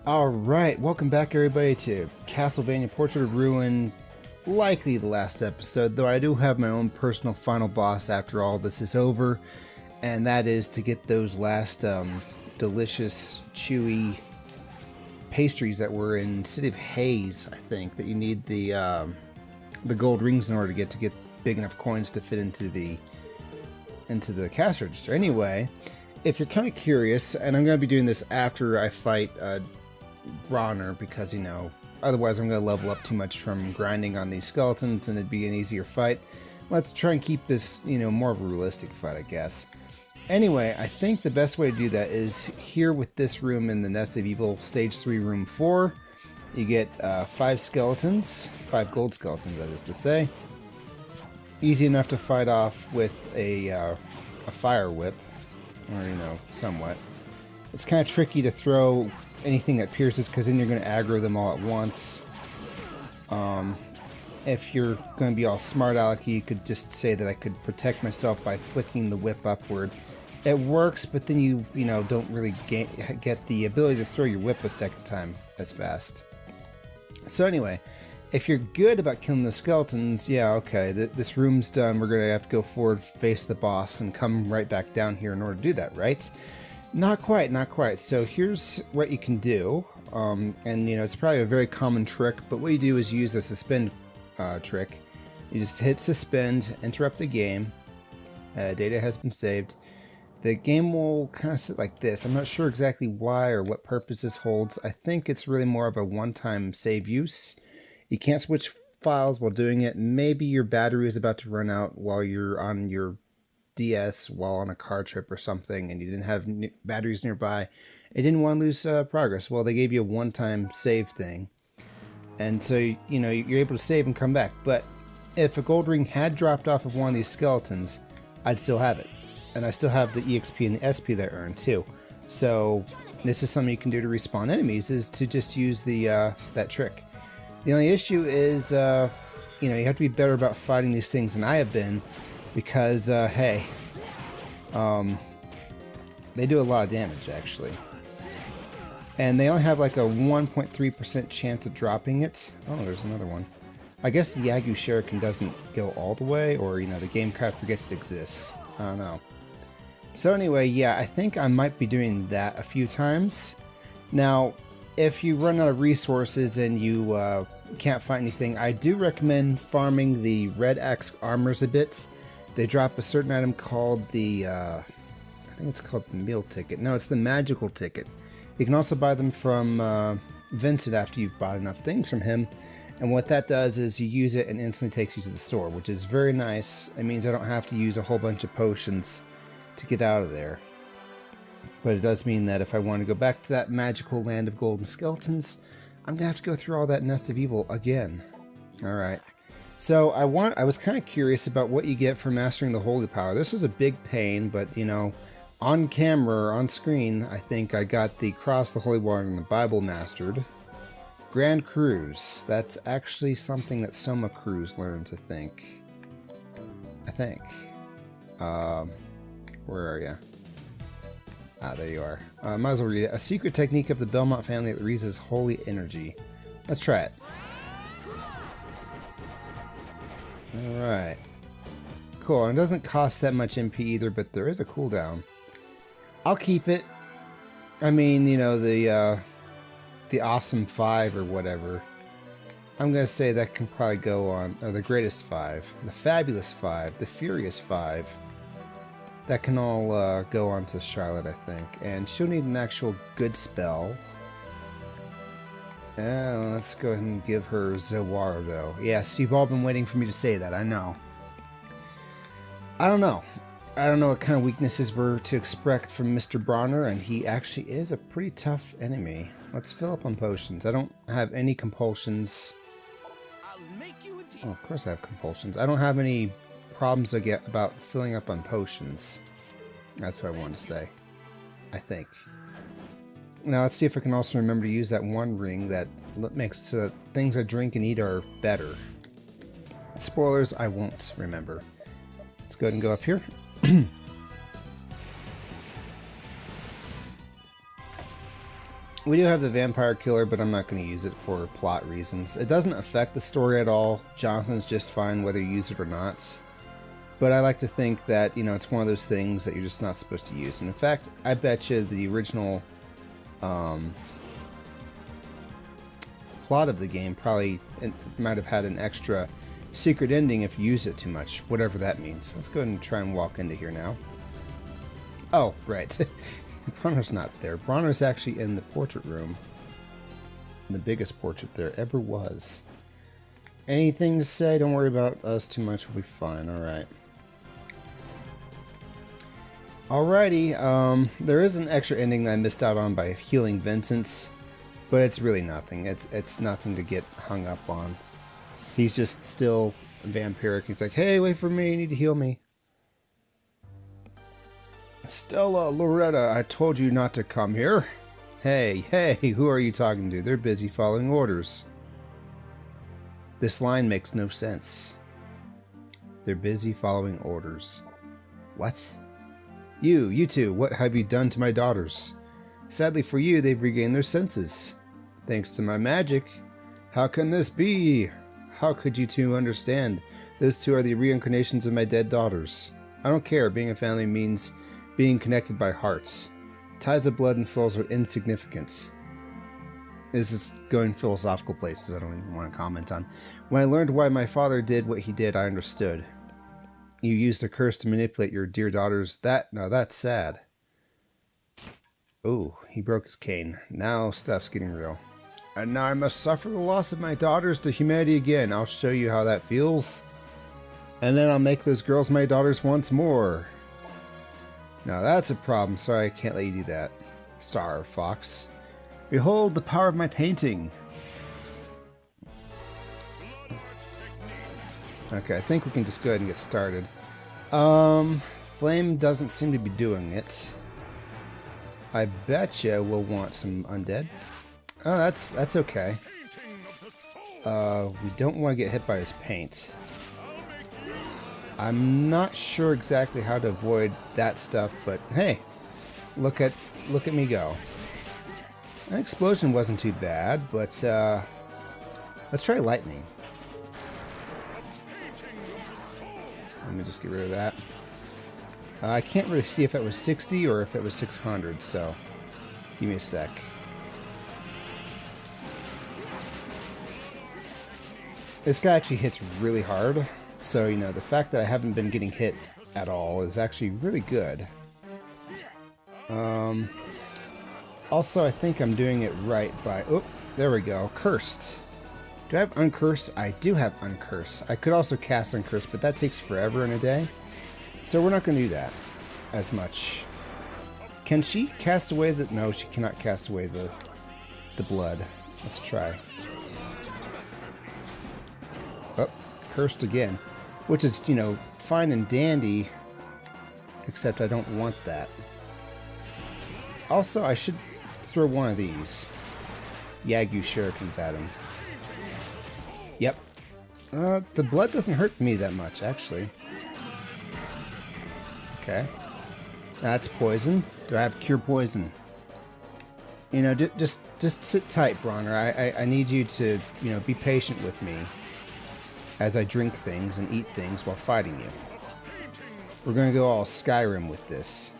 Alright, welcome back everybody to Castlevania Portrait of Ruin, likely the last episode, though I do have my own personal final boss after all this is over, and that is to get those last delicious, chewy pastries that were in City of Haze, I think, that you need the gold rings in order to get big enough coins to fit into the cash register. Anyway, if you're kind of curious, and I'm going to be doing this after I fight Bronner, because, you know, otherwise I'm going to level up too much from grinding on these skeletons and it'd be an easier fight. Let's try and keep this, you know, more of a realistic fight, I guess. Anyway, I think the best way to do that is here with this room in the Nest of Evil, Stage 3, Room 4. You get 5 skeletons, 5 gold skeletons, that is to say. Easy enough to fight off with a fire whip, or, you know, somewhat. It's kind of tricky to throw anything that pierces, because then you're going to aggro them all at once. If you're going to be all smart alecky, you could just say that I could protect myself by flicking the whip upward. It works, but then you know, don't really get the ability to throw your whip a second time as fast. So anyway, if you're good about killing the skeletons, yeah, okay, this room's done. We're going to have to go forward, face the boss, and come right back down here in order to do that, right? Not quite, not quite. So here's what you can do, and you know, it's probably a very common trick, but what you do is use the suspend trick. You just hit suspend, interrupt the game, data has been saved. The game will kind of sit like this. I'm not sure exactly why or what purpose this holds. I think it's really more of a one-time save use. You can't switch files while doing it. Maybe your battery is about to run out while you're on your DS while on a car trip or something, and you didn't have batteries nearby. It didn't want to lose progress. Well, they gave you a one-time save thing, and so you know you're able to save and come back. But if a gold ring had dropped off of one of these skeletons, I'd still have it, and I still have the EXP and the SP that I earned too. So this is something you can do to respawn enemies, is to just use the that trick. The only issue is you know, you have to be better about fighting these things than I have been, because hey, they do a lot of damage actually, and they only have like a 1.3% chance of dropping it. Oh, there's another one. I guess the Yagu Shuriken doesn't go all the way, or you know, the game kind of forgets it exists. I don't know. So anyway, yeah, I think I might be doing that a few times. Now, if you run out of resources and you can't find anything, I do recommend farming the Red Axe armors a bit. They drop a certain item called the, I think it's called the meal ticket. No, it's the magical ticket. You can also buy them from Vincent after you've bought enough things from him. And what that does is you use it and instantly takes you to the store, which is very nice. It means I don't have to use a whole bunch of potions to get out of there. But it does mean that if I want to go back to that magical land of golden skeletons, I'm going to have to go through all that Nest of Evil again. Alright. So I was kind of curious about what you get for mastering the Holy Power. This was a big pain, but you know, on camera or on screen, I think I got the Cross, the Holy Water, and the Bible mastered. Grand Cruise. That's actually something that Soma Cruz learns, I think. Where are you? Ah, there you are. Might as well read it. A secret technique of the Belmont family that releases holy energy. Let's try it. Alright. Cool, and it doesn't cost that much MP either, but there is a cooldown. I'll keep it. I mean, you know, the awesome 5 or whatever. I'm gonna say that can probably go on, or the greatest 5, the fabulous 5, the furious 5. That can all go on to Charlotte, I think. And she'll need an actual good spell. Let's go ahead and give her Zawardo. Yes, you've all been waiting for me to say that, I know. I don't know. I don't know what kind of weaknesses we're to expect from Mr. Bronner, and he actually is a pretty tough enemy. Let's fill up on potions. I don't have any compulsions. Oh, of course I have compulsions. I don't have any problems I get about filling up on potions. That's what I wanted to say. I think. Now let's see if I can also remember to use that one ring that makes things I drink and eat are better. Spoilers, I won't remember. Let's go ahead and go up here. We do have the vampire killer, but I'm not going to use it for plot reasons. It doesn't affect the story at all. Jonathan's just fine whether you use it or not. But I like to think that, you know, it's one of those things that you're just not supposed to use. And in fact, I bet you the original plot of the game probably might have had an extra secret ending if you use it too much, whatever that means. Let's go ahead and try and walk into here now. Oh, right. Bronner's not there. Bronner's actually in the portrait room. The biggest portrait there ever was. Anything to say? Don't worry about us too much. We'll be fine. Alright. Alrighty. There is an extra ending that I missed out on by healing Vincent. But it's really nothing. It's nothing to get hung up on. He's just still vampiric. He's like, hey, wait for me. You need to heal me. Stella, Loretta, I told you not to come here. Hey, who are you talking to? They're busy following orders. This line makes no sense. They're busy following orders. What? You two, what have you done to my daughters? Sadly for you, they've regained their senses. Thanks to my magic. How can this be? How could you two understand? Those two are the reincarnations of my dead daughters. I don't care. Being a family means being connected by hearts. Ties of blood and souls are insignificant. This is going philosophical places I don't even want to comment on. When I learned why my father did what he did, I understood. You used a curse to manipulate your dear daughters. Now that's sad. Oh, he broke his cane. Now stuff's getting real. And now I must suffer the loss of my daughters to humanity again. I'll show you how that feels. And then I'll make those girls my daughters once more. Now that's a problem. Sorry, I can't let you do that. Star Fox. Behold the power of my painting. Okay, I think we can just go ahead and get started. Flame doesn't seem to be doing it. I betcha we'll want some undead. Oh, that's okay. We don't want to get hit by his paint. I'm not sure exactly how to avoid that stuff, but hey, look at me go. That explosion wasn't too bad, but let's try lightning. Let me just get rid of that. I can't really see if it was 60 or if it was 600, so give me a sec. This guy actually hits really hard, so, you know, the fact that I haven't been getting hit at all is actually really good. Also, I think I'm doing it right by... Oh, there we go. Cursed. Do I have Uncurse? I do have Uncurse. I could also cast Uncurse, but that takes forever in a day. So we're not going to do that as much. Can she cast away the... No, she cannot cast away the blood. Let's try. Oh, cursed again. Which is, you know, fine and dandy. Except I don't want that. Also, I should throw one of these Yagyu shurikens at him. Yep. The blood doesn't hurt me that much, actually. Okay. That's poison. Do I have cure poison? You know, just sit tight, Bronner. I need you to, you know, be patient with me as I drink things and eat things while fighting you. We're going to go all Skyrim with this.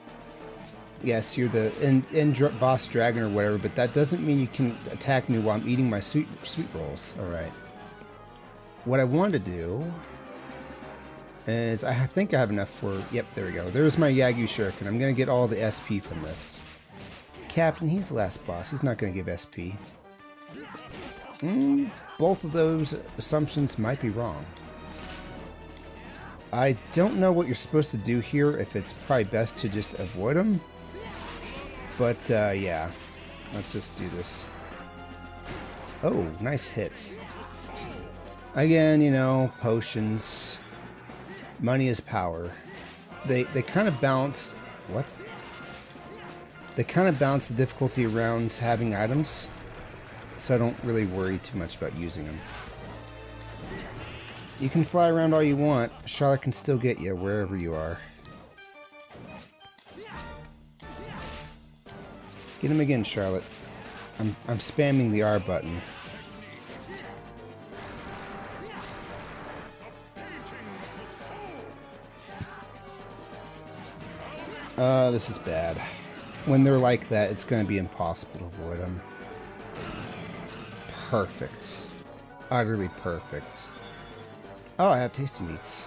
Yes, you're the end boss dragon or whatever, but that doesn't mean you can attack me while I'm eating my sweet rolls. Alright. What I want to do is, I think I have enough for... Yep, there we go. There's my Yagyu Shuriken. I'm going to get all the SP from this. Captain, he's the last boss. He's not going to give SP. Both of those assumptions might be wrong. I don't know what you're supposed to do here, if it's probably best to just avoid them. But, yeah. Let's just do this. Oh, nice hit. Again, you know, potions. Money is power. They kind of balance... What? They kind of balance the difficulty around having items. So I don't really worry too much about using them. You can fly around all you want. Charlotte can still get you wherever you are. Get him again, Charlotte. I'm spamming the R button. This is bad. When they're like that, it's going to be impossible to avoid them. Perfect. Utterly perfect. Oh, I have tasty meats.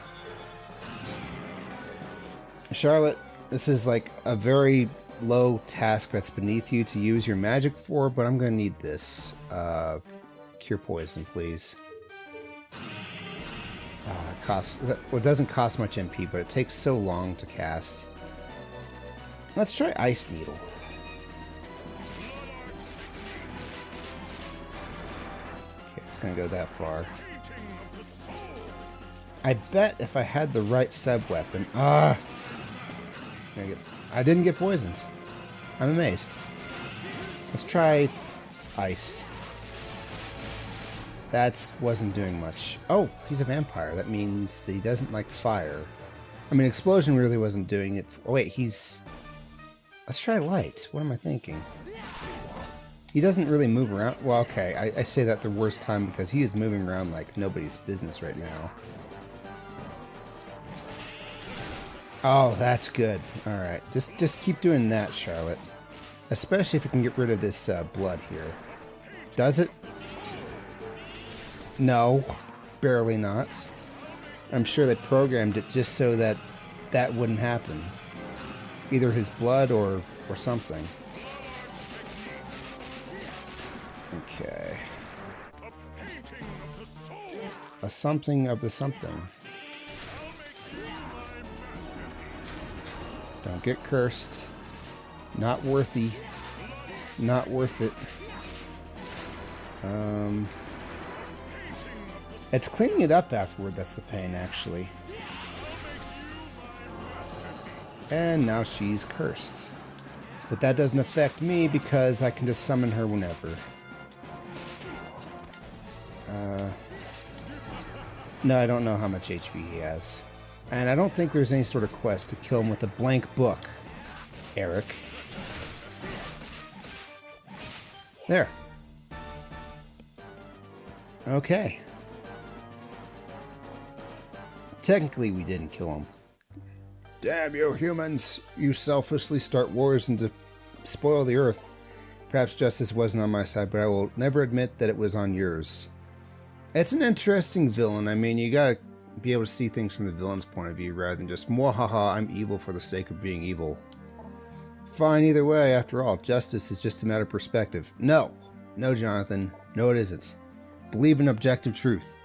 Charlotte, this is like a very low task that's beneath you to use your magic for, but I'm going to need this. Cure poison, please. It doesn't cost much MP, but it takes so long to cast. Let's try Ice Needle. Okay, it's gonna go that far. I bet if I had the right sub-weapon... I didn't get poisoned. I'm amazed. Let's try Ice. That wasn't doing much. Oh, he's a vampire. That means that he doesn't like fire. I mean, Explosion really wasn't doing it. Oh, wait, he's... Let's try Light. What am I thinking? He doesn't really move around. Well, okay, I say that the worst time because he is moving around like nobody's business right now. Oh, that's good. Alright, just keep doing that, Charlotte. Especially if you can get rid of this blood here. Does it? No, barely not. I'm sure they programmed it just so that that wouldn't happen. Either his blood or something. Okay. A something of the something. Don't get cursed. Not worthy. Not worth it. It's cleaning it up afterward that's the pain, actually. And now she's cursed. But that doesn't affect me because I can just summon her whenever. No, I don't know how much HP he has. And I don't think there's any sort of quest to kill him with a blank book, Eric. There. Okay. Technically, we didn't kill him. Damn you humans! You selfishly start wars and to spoil the earth. Perhaps justice wasn't on my side, but I will never admit that it was on yours. It's an interesting villain. I mean, you gotta be able to see things from the villain's point of view rather than just, mwahaha, I'm evil for the sake of being evil. Fine either way, after all, justice is just a matter of perspective. No. No, Jonathan. No, it isn't. Believe in objective truth.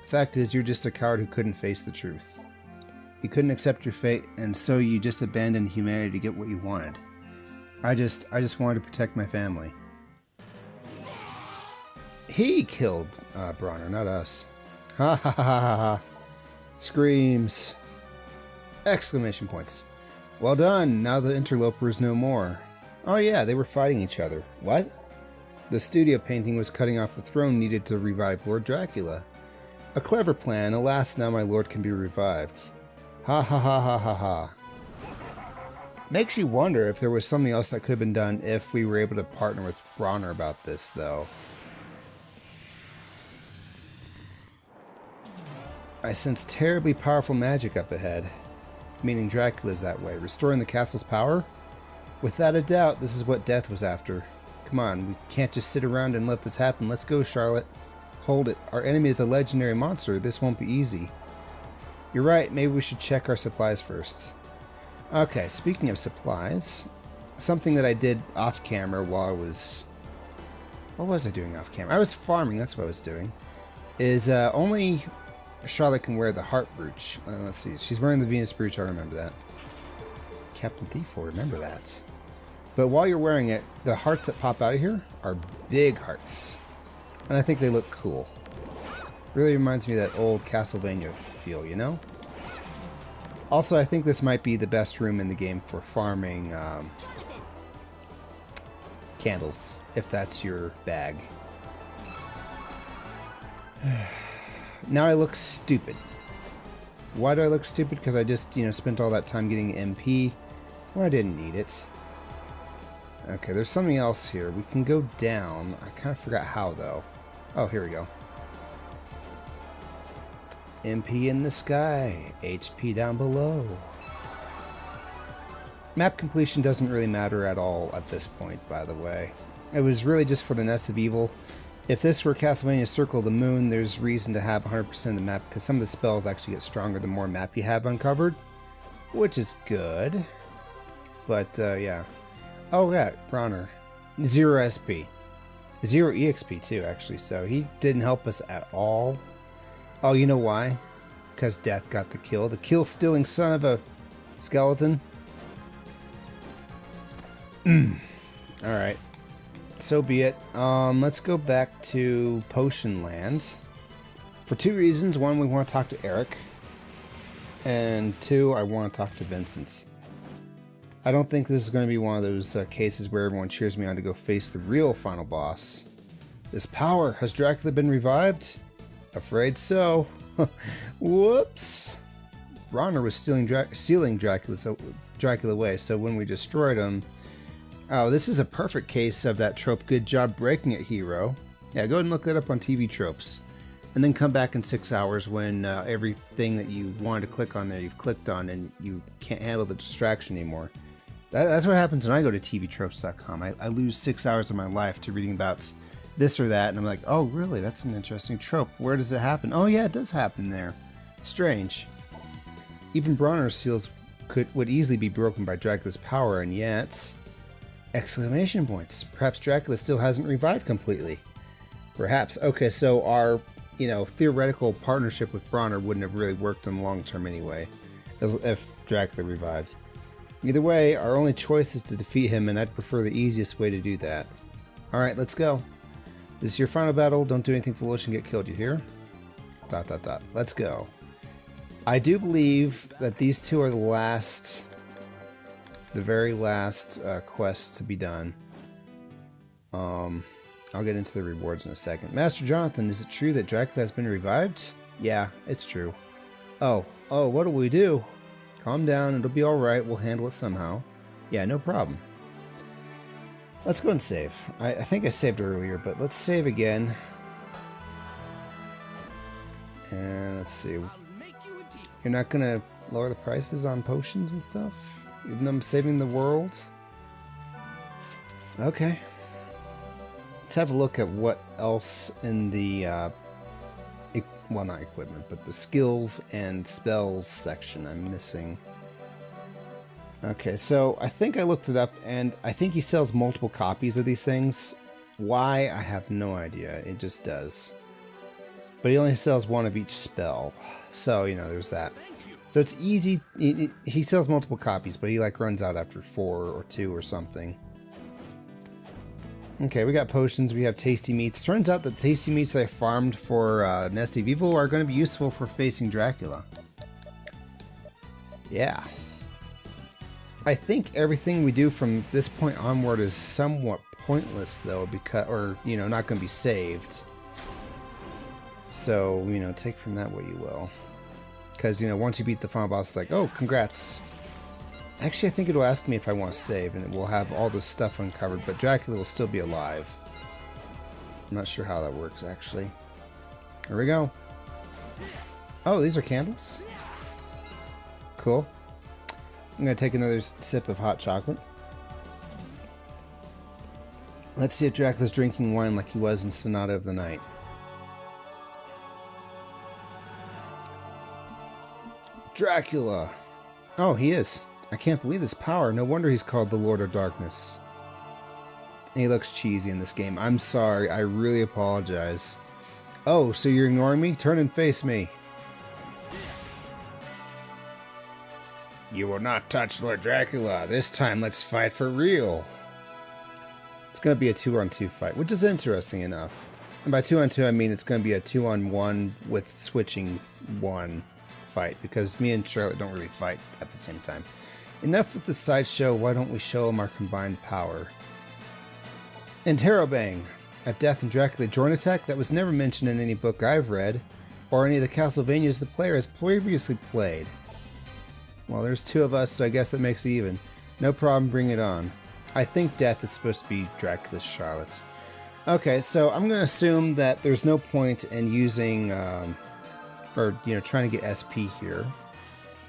The fact is, you're just a coward who couldn't face the truth. You couldn't accept your fate, and so you just abandoned humanity to get what you wanted. I just wanted to protect my family. He killed Bronner, not us. Ha ha ha ha ha. Screams. Exclamation points. Well done, now the interlopers know more. Oh yeah, they were fighting each other. What? The studio painting was cutting off the throne needed to revive Lord Dracula. A clever plan, alas now my lord can be revived. Ha ha ha ha ha ha. Makes you wonder if there was something else that could have been done if we were able to partner with Bronner about this, though. I sense terribly powerful magic up ahead. Meaning Dracula's that way. Restoring the castle's power? Without a doubt, this is what Death was after. Come on, we can't just sit around and let this happen. Let's go, Charlotte. Hold it. Our enemy is a legendary monster. This won't be easy. You're right. Maybe we should check our supplies first. Okay, speaking of supplies, something that I did off camera while I was... What was I doing off camera? I was farming. That's what I was doing. Is only Charlotte can wear the heart brooch. Let's see. She's wearing the Venus brooch. I remember that. Captain Thief will remember that. But while you're wearing it, the hearts that pop out of here are big hearts. And I think they look cool. Really reminds me of that old Castlevania feel, you know? Also, I think this might be the best room in the game for farming candles, if that's your bag. Now I look stupid. Why do I look stupid? Because I just, spent all that time getting MP. Well, I didn't need it. Okay, there's something else here. We can go down. I kind of forgot how, though. Oh, here we go. MP in the sky, HP down below. Map completion doesn't really matter at all at this point, by the way. It was really just for the Nest of Evil. If this were Castlevania Circle of the Moon, there's reason to have 100% of the map, because some of the spells actually get stronger the more map you have uncovered, which is good. But, yeah. Oh, yeah, Bronner. 0 SP. 0 EXP, too, actually, so he didn't help us at all. Oh, you know why? Because Death got the kill. The kill-stealing son of a skeleton. Alright. So be it. Let's go back to Potion Land. For 2 reasons. 1, we want to talk to Eric. And 2, I want to talk to Vincent. I don't think this is going to be one of those cases where everyone cheers me on to go face the real final boss. This power. Has Dracula been revived? Afraid so. Whoops. Bronner was stealing Dracula away, so when we destroyed him... Oh, this is a perfect case of that trope, good job breaking it, hero. Yeah, go ahead and look that up on TV Tropes. And then come back in 6 hours when everything that you wanted to click on there, you've clicked on, and you can't handle the distraction anymore. That's what happens when I go to tvtropes.com. I lose 6 hours of my life to reading about this or that, and I'm like, oh, really? That's an interesting trope. Where does it happen? Oh, yeah, it does happen there. Strange. Even Bronner's seals would easily be broken by Dracula's power, and yet... Exclamation points. Perhaps Dracula still hasn't revived completely. Perhaps. Okay, so our, theoretical partnership with Bronner wouldn't have really worked in the long term anyway, as if Dracula revived. Either way, our only choice is to defeat him, and I'd prefer the easiest way to do that. Alright, let's go. This is your final battle. Don't do anything foolish and get killed, you hear? ... Let's go. I do believe that these two are the very last quest to be done. I'll get into the rewards in a second. Master Jonathan, is it true that Dracula has been revived? Yeah, it's true. Oh, what do we do? Calm down, it'll be alright, we'll handle it somehow. Yeah, no problem. Let's go and save. I think I saved earlier, but let's save again. And let's see. You're not gonna lower the prices on potions and stuff? Even though I'm saving the world? Okay. Let's have a look at what else in the, well, not equipment, but the skills and spells section I'm missing. Okay, so I think I looked it up, and I think he sells multiple copies of these things. Why? I have no idea. It just does. But he only sells one of each spell. So, there's that. So it's easy. He sells multiple copies, but he runs out after 4 or 2 or something. Okay, we got potions. We have tasty meats. Turns out the tasty meats I farmed for Nest of Evil are going to be useful for facing Dracula. Yeah. I think everything we do from this point onward is somewhat pointless, though, because, not going to be saved. So, take from that what you will. Because, once you beat the final boss, it's like, oh, congrats. Actually, I think it'll ask me if I want to save, and it will have all this stuff uncovered, but Dracula will still be alive. I'm not sure how that works, actually. Here we go. Oh, these are candles? Cool. I'm going to take another sip of hot chocolate. Let's see if Dracula's drinking wine like he was in Sonata of the Night. Dracula! Oh, he is. I can't believe this power. No wonder he's called the Lord of Darkness. He looks cheesy in this game. I'm sorry. I really apologize. Oh, so you're ignoring me? Turn and face me. You will not touch Lord Dracula. This time, let's fight for real. It's going to be a 2-on-2 fight, which is interesting enough. And by 2-on-2, I mean it's going to be a 2-on-1 with switching 1 fight, because me and Charlotte don't really fight at the same time. Enough with the sideshow, why don't we show them our combined power? Interrobang! A Death and Dracula joint attack that was never mentioned in any book I've read, or any of the Castlevanias the player has previously played. Well, there's 2 of us, so I guess that makes it even. No problem, bring it on. I think Death is supposed to be Dracula's Charlotte. Okay, so I'm going to assume that there's no point in using, or, you know, trying to get SP here.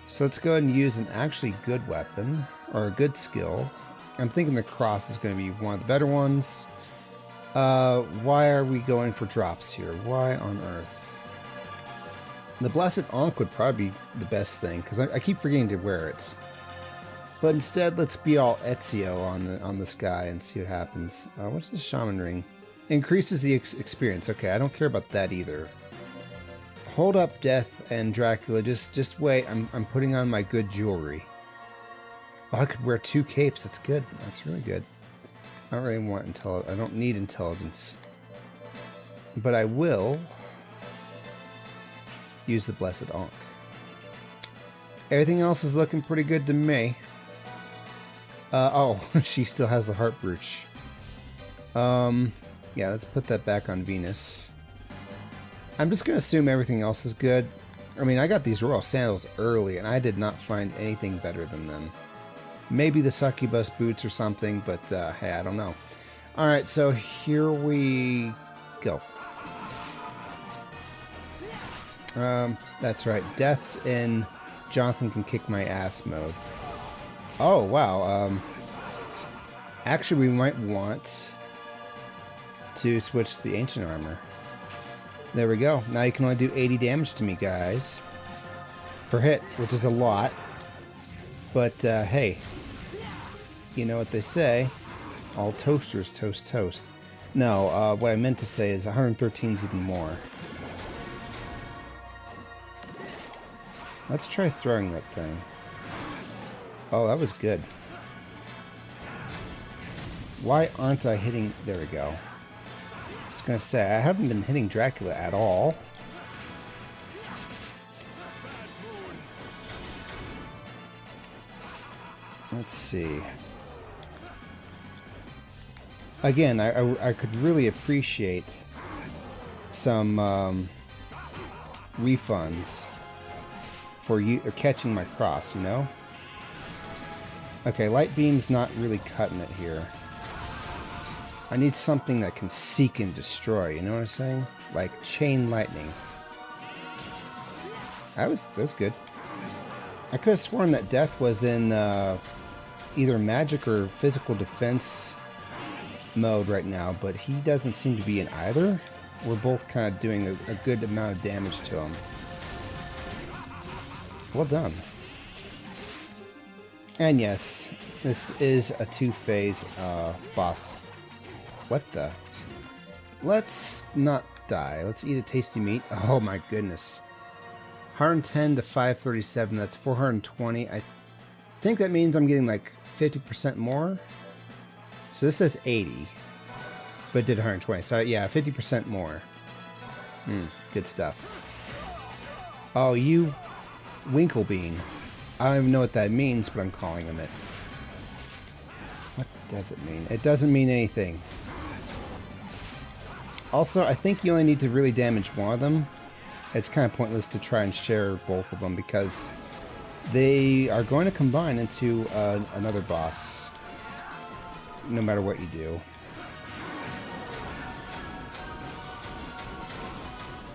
So let's go ahead and use an actually good weapon, or a good skill. I'm thinking the cross is going to be one of the better ones. Why are we going for drops here? Why on earth? The Blessed Ankh would probably be the best thing, because I keep forgetting to wear it. But instead, let's be all Ezio on this guy and see what happens. What's this Shaman Ring? Increases the experience. Okay, I don't care about that either. Hold up, Death and Dracula. Just wait. I'm putting on my good jewelry. Oh, I could wear 2 capes. That's good. That's really good. I don't really want I don't need intelligence. But I will use the Blessed Ankh. Everything else is looking pretty good to me. Oh, she still has the heart brooch. Yeah, let's put that back on Venus. I'm just going to assume everything else is good. I mean, I got these royal sandals early, and I did not find anything better than them. Maybe the succubus boots or something, but hey, I don't know. Alright, so here we go. That's right. Death's in Jonathan can kick my ass mode. Oh, wow. Actually, we might want to switch to the ancient armor. There we go. Now you can only do 80 damage to me, guys. Per hit, which is a lot. But, hey. You know what they say. All toasters toast toast. No, what I meant to say is 113 is even more. Let's try throwing that thing. Oh, that was good. Why aren't I hitting... There we go. I was going to say, I haven't been hitting Dracula at all. Let's see. Again, I could really appreciate some refunds for you catching my cross, you know? Okay, light beam's not really cutting it here. I need something that can seek and destroy, you know what I'm saying? Like chain lightning. That was good. I could have sworn that Death was in either magic or physical defense mode right now, but he doesn't seem to be in either. We're both kind of doing a good amount of damage to him. Well done. And yes, this is a 2-phase boss. What the? Let's not die. Let's eat a tasty meat. Oh my goodness. 110 to 537, that's 420. I think that means I'm getting like 50% more. So this says 80, but it did 120. So yeah, 50% more. Good stuff. Oh, you Winklebean. I don't even know what that means, but I'm calling him it. What does it mean? It doesn't mean anything. Also, I think you only need to really damage one of them. It's kind of pointless to try and share both of them because they are going to combine into another boss, no matter what you do.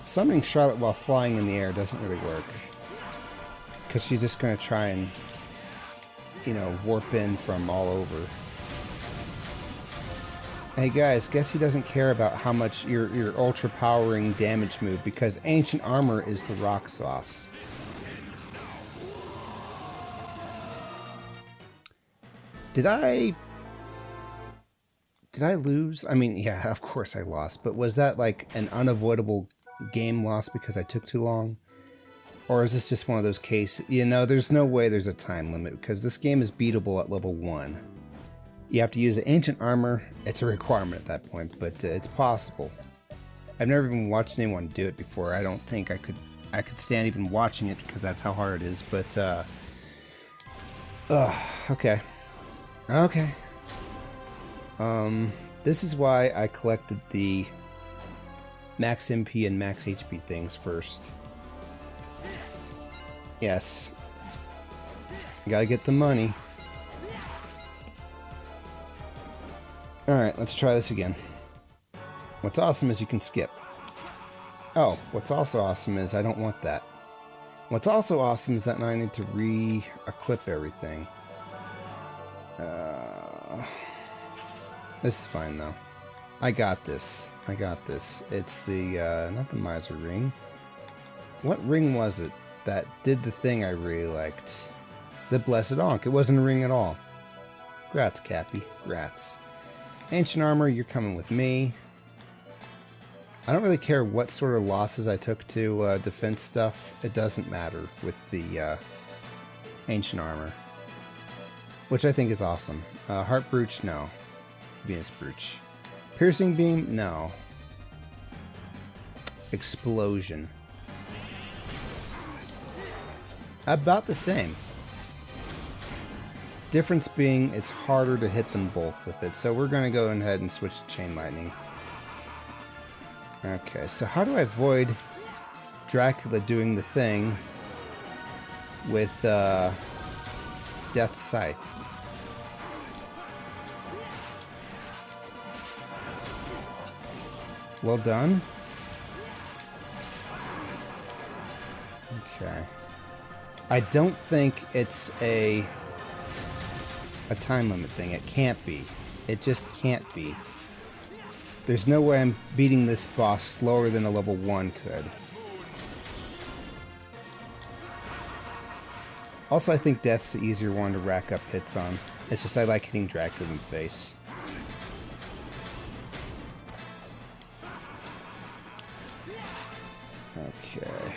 Summoning Charlotte while flying in the air doesn't really work, because she's just going to try and, you know, warp in from all over. Hey guys, guess who doesn't care about how much your ultra powering damage move, because ancient armor is the rock sauce. Did I lose? I mean, yeah, of course I lost, but was that like an unavoidable game loss because I took too long? Or is this just one of those cases? You know, there's no way there's a time limit, because this game is beatable at level 1. You have to use the ancient armor. It's a requirement at that point, but it's possible. I've never even watched anyone do it before. I don't think I could stand even watching it, because that's how hard it is. But okay. Okay. This is why I collected the max MP and max HP things first. Yes. You gotta get the money. Alright, let's try this again. What's awesome is you can skip. Oh, what's also awesome is I don't want that. What's also awesome is that now I need to re-equip everything. This is fine though. I got this. I got this. It's the, not the miser ring. What ring was it that did the thing I really liked? The Blessed Ankh. It wasn't a ring at all. Grats, Cappy. Grats. Ancient armor, you're coming with me. I don't really care what sort of losses I took to defense stuff. It doesn't matter with the ancient armor. Which I think is awesome. Heart Brooch, no. Venus Brooch. Piercing Beam, no. Explosion. About the same. Difference being it's harder to hit them both with it. So we're going to go ahead and switch to Chain Lightning. Okay, so how do I avoid Dracula doing the thing with Death's Scythe? Well done. Okay. I don't think it's a time limit thing. It can't be. It just can't be. There's no way I'm beating this boss slower than a level 1 could. Also, I think Death's the easier one to rack up hits on. It's just I like hitting Dracula in the face. Okay.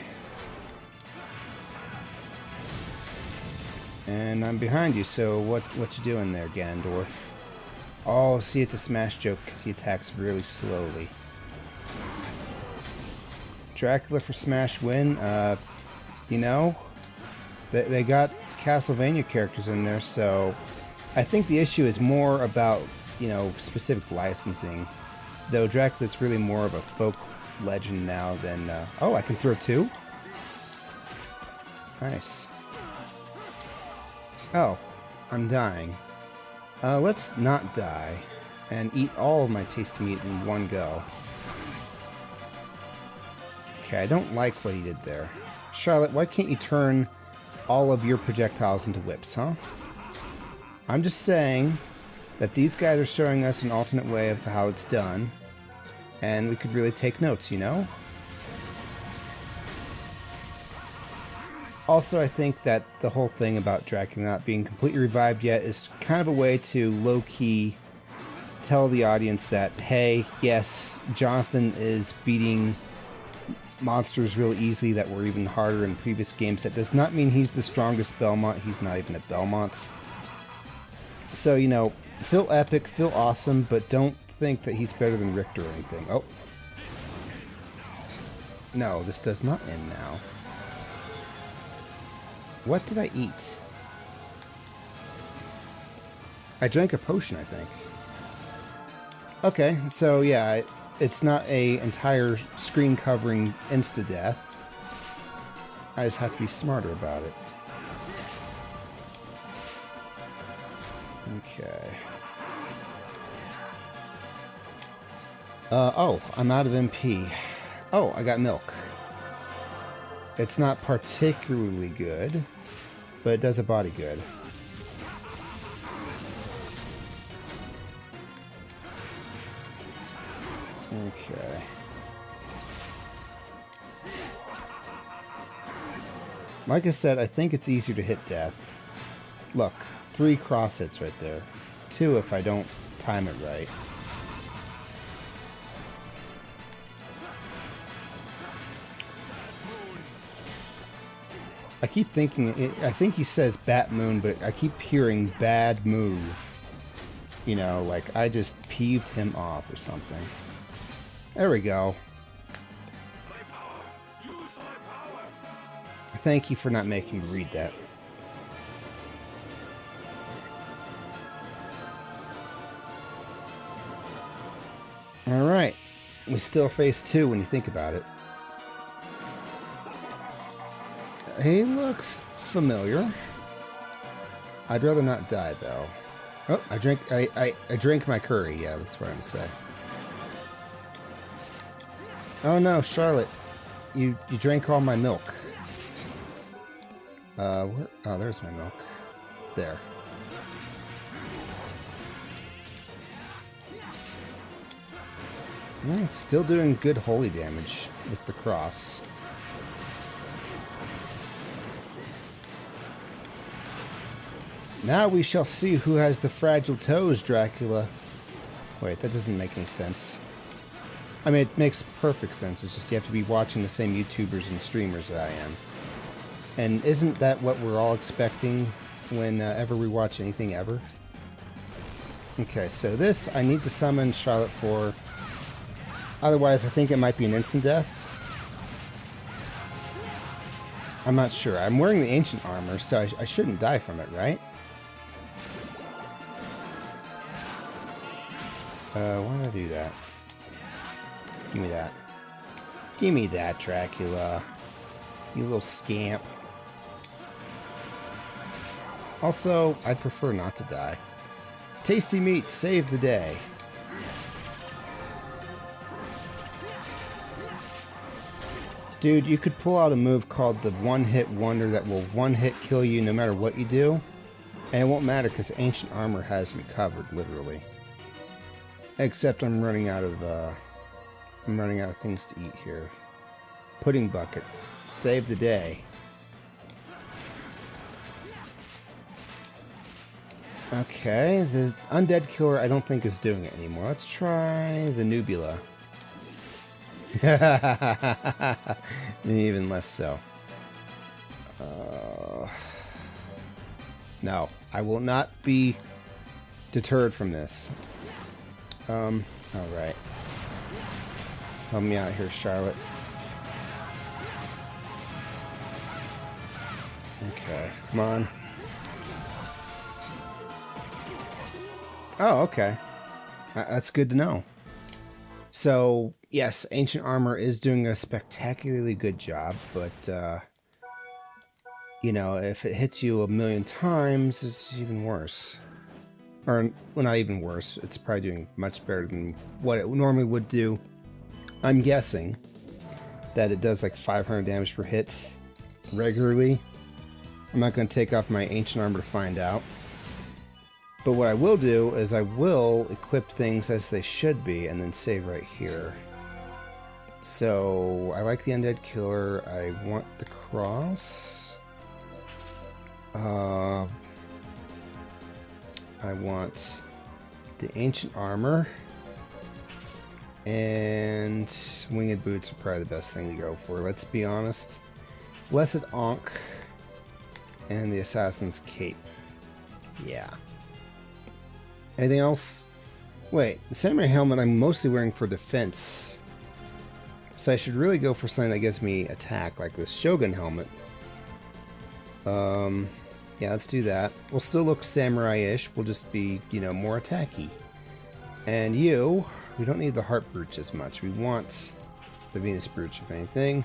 And I'm behind you, so what you doing there, Ganondorf? Oh, see, it's a smash joke because he attacks really slowly. Dracula for smash win. You know, they got Castlevania characters in there, so I think the issue is more about, you know, specific licensing. Though Dracula's really more of a folk legend now than... oh, I can throw 2? Nice. Oh, I'm dying. Let's not die and eat all of my tasty meat in one go. Okay, I don't like what he did there. Charlotte, why can't you turn all of your projectiles into whips, huh? I'm just saying that these guys are showing us an alternate way of how it's done, and we could really take notes, you know? Also, I think that the whole thing about Dracula not being completely revived yet is kind of a way to low-key tell the audience that, hey, yes, Jonathan is beating monsters really easily that were even harder in previous games. That does not mean he's the strongest Belmont. He's not even at Belmont. So, you know, feel epic, feel awesome, but don't think that he's better than Richter or anything. Oh. No, this does not end now. What did I eat? I drank a potion, I think. Okay, so yeah, it's not a entire screen covering insta-death. I just have to be smarter about it. Okay. Oh, I'm out of MP. Oh, I got milk. It's not particularly good, but it does a body good. Okay. Like I said, I think it's easier to hit death. Look, 3 cross hits right there. 2 if I don't time it right. I keep thinking, I think he says Bat Moon, but I keep hearing bad move. You know, like I just peeved him off or something. There we go. Thank you for not making me read that. Alright. We still face 2 when you think about it. He looks familiar. I'd rather not die, though. Oh, I drank my curry. Yeah, that's what I'm gonna say. Oh no, Charlotte, you drank all my milk. Where? Oh, there's my milk. There. Still doing good holy damage with the cross. Now we shall see who has the fragile toes, Dracula. Wait, that doesn't make any sense. I mean, it makes perfect sense. It's just you have to be watching the same YouTubers and streamers that I am. And isn't that what we're all expecting whenever we watch anything ever? Okay, so this I need to summon Charlotte for. Otherwise, I think it might be an instant death. I'm not sure. I'm wearing the ancient armor, so I shouldn't die from it, right? Why did I do that? Give me that. Give me that, Dracula. You little scamp. Also, I'd prefer not to die. Tasty meat, save the day. Dude, you could pull out a move called the one-hit wonder that will one-hit kill you no matter what you do. And it won't matter because ancient armor has me covered, literally. Except I'm running out of things to eat here. Pudding bucket. Save the day. Okay, the undead killer I don't think is doing it anymore. Let's try the Nubula. Even less so. No, I will not be deterred from this. Alright. Help me out here, Charlotte. Okay, come on. Oh, okay. That's good to know. So, yes, ancient armor is doing a spectacularly good job, but, you know, if it hits you a million times, it's even worse. Or, well, not even worse. It's probably doing much better than what it normally would do. I'm guessing that it does like 500 damage per hit regularly. I'm not going to take off my ancient armor to find out. But what I will do is I will equip things as they should be and then save right here. So, I like the undead killer. I want the cross. I want the ancient armor. And winged boots are probably the best thing to go for. Let's be honest. Blessed Ankh and the assassin's cape. Yeah. Anything else? Wait, the samurai helmet I'm mostly wearing for defense. So I should really go for something that gives me attack, like this shogun helmet. Yeah, let's do that. We'll still look samurai-ish. We'll just be, you know, more attacky. And you, we don't need the heart brooch as much. We want the Venus brooch, if anything.